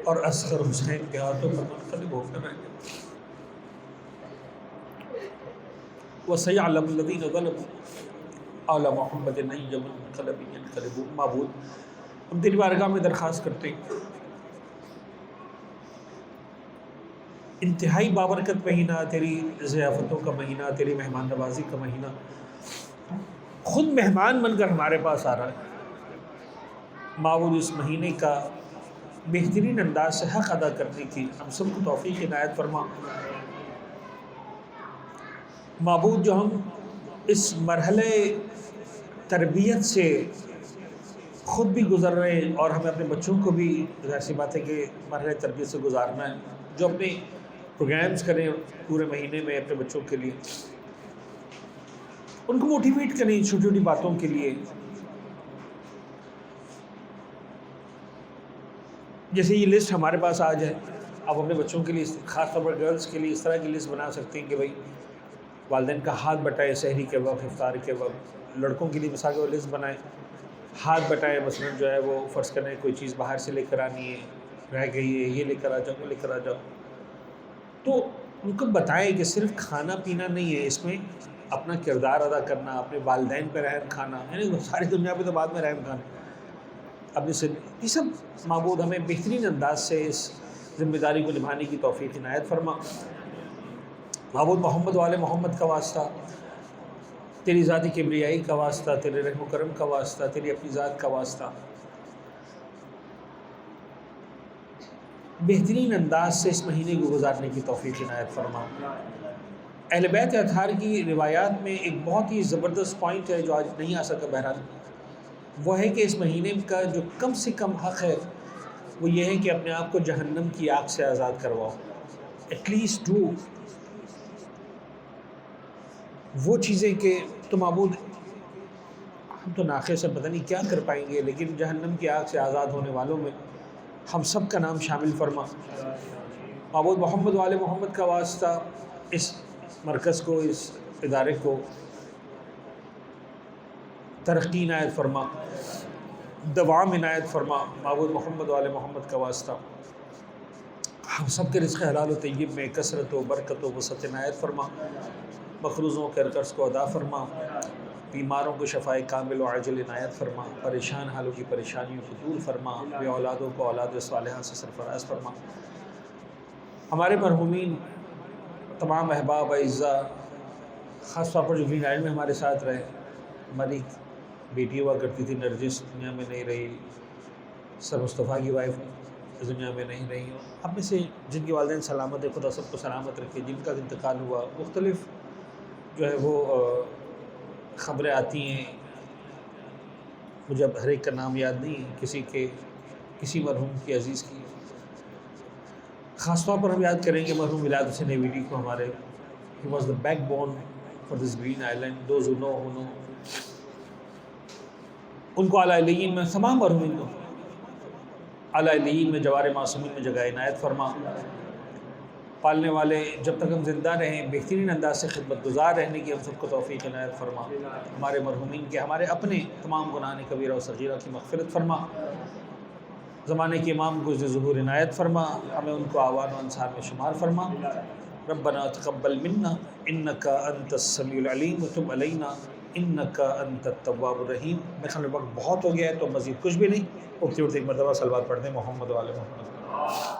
اور اصغر حسین کے ہاتھوں پر منقلب ہو کر رہ گیا۔ وَسَيَعْلَمُ الَّذِينَ ظَلَمُوا آلَ مُحَمَّدٍ أَيَّ مُنقَلَبٍ يَنقَلِبُونَ۔ معبود ہم تیری بارگاہ میں درخواست کرتے ہیں، انتہائی بابرکت مہینہ، تیری ضیافتوں کا مہینہ، تیری مہمان نوازی کا مہینہ، خود مہمان بن کر ہمارے پاس آ رہا ہے۔ معبود اس مہینے کا بہترین انداز سے حق ادا کرنے کی ہم سب کو توفیق عنایت فرما۔ معبود جو ہم اس مرحلے تربیت سے خود بھی گزر رہے ہیں اور ہمیں اپنے بچوں کو بھی ظاہر سی بات ہے کہ مرحلے تربیت سے گزارنا ہے، جو اپنے پروگرامز کریں پورے مہینے میں اپنے بچوں کے لیے، ان کو موٹیویٹ کریں چھوٹی چھوٹی باتوں کے لیے۔ جیسے یہ لسٹ ہمارے پاس آ جائے، آپ اپنے بچوں کے لیے خاص طور پر گرلز کے لیے اس طرح کی لسٹ بنا سکتے ہیں کہ بھائی والدین کا ہاتھ بٹائے سحری کے وقت، افطار کے وقت۔ لڑکوں کے لیے مثال کے وہ لسٹ بنائیں، ہاتھ بٹائے، مثلاً جو ہے وہ فرض کریں کوئی چیز باہر سے لے کر آنی ہے، رہ گئی ہے، یہ لے کر آ جاؤ، وہ لے کر آ جاؤ، تو ان کو بتائیں کہ صرف کھانا پینا نہیں ہے، اس میں اپنا کردار ادا کرنا، اپنے والدین پہ رحم کھانا، یعنی ساری دنیا پہ تو بعد میں رحم کھانا، اپنے سے یہ سب معبود ہمیں بہترین انداز سے اس ذمہ داری کو نبھانے کی توفیق عنایت فرما۔ معبود محمد و آل محمد کا واسطہ، تیری ذاتی کبریائی کا واسطہ، تیرے رحم و کرم کا واسطہ، تیری اپنی ذات کا واسطہ، بہترین انداز سے اس مہینے کو گزارنے کی توفیق عنایت فرما۔ اہل بیت اطہار کی روایات میں ایک بہت ہی زبردست پوائنٹ ہے جو آج نہیں آ سکا، بہرحال وہ ہے کہ اس مہینے کا جو کم سے کم حق ہے وہ یہ ہے کہ اپنے آپ کو جہنم کی آگ سے آزاد کرواؤ، ایٹ لیسٹ ڈو وہ چیزیں کہ تو معبود ہم تو ناقص سے پتہ نہیں کیا کر پائیں گے، لیکن جہنم کی آگ سے آزاد ہونے والوں میں ہم سب کا نام شامل فرما۔ معبود محمد و آل محمد کا واسطہ اس مرکز کو، اس ادارے کو ترقی عنایت فرما، دوام عنایت فرما۔ معبود محمد و آل محمد کا واسطہ ہم سب کے رزق حلال و طیب میں کثرت و برکت و وسعت عنایت فرما، مقروضوں کے قرض کو ادا فرما، بیماروں کو شفائے کامل و عاجل عنایت فرما، پریشان حالوں کی پریشانیوں کو دور فرما، بے اولادوں کو اولاد صالحہ سے سرفراز فرما۔ ہمارے مرحومین تمام احباب اعزا، خاص طور پر جو گرین آئلینڈ میں ہمارے ساتھ رہے، ہماری بیٹی ہوا کرتی تھی نرجس، دنیا میں نہیں رہی، سر مصطفیٰ کی وائف اس دنیا میں نہیں رہی، اب میں سے جن کے والدین سلامت ہے خدا سب کو سلامت رکھے، جن کا انتقال ہوا، مختلف جو ہے وہ خبریں آتی ہیں، مجھے اب ہر ایک کا نام یاد نہیں ہے، کسی مرحوم کی عزیز کی خاص طور پر ہم یاد کریں گے مرحوم میلاد حسین ایویڈی کو، ہمارے he was the backbone for this green island, those who know ان کو اعلیٰ علیین میں، تمام مرحومین کو اعلیٰ علیین میں، جوار معصومین میں جگہ عنایت فرما، پالنے والے جب تک ہم زندہ رہیں بہترین انداز سے خدمت گزار رہنے کی ہم سب کو توفیق عنایت فرما، ہمارے مرحومین کے، ہمارے اپنے تمام گناہ کبیرہ و صغیرہ کی مغفرت فرما، زمانے کے امام کو ظہور عنایت فرما، ہمیں ان کو اعوان و انصار میں شمار فرما، ربنا تقبل منا انک انت السمیع العلیم وتب علینا انک انت التواب الرحیم۔ میرے خیال میں وقت بہت ہو گیا ہے تو مزید کچھ بھی نہیں، اٹھتے اٹھتے ایک مرتبہ صلوات پڑھ دیں محمد و آل محمد۔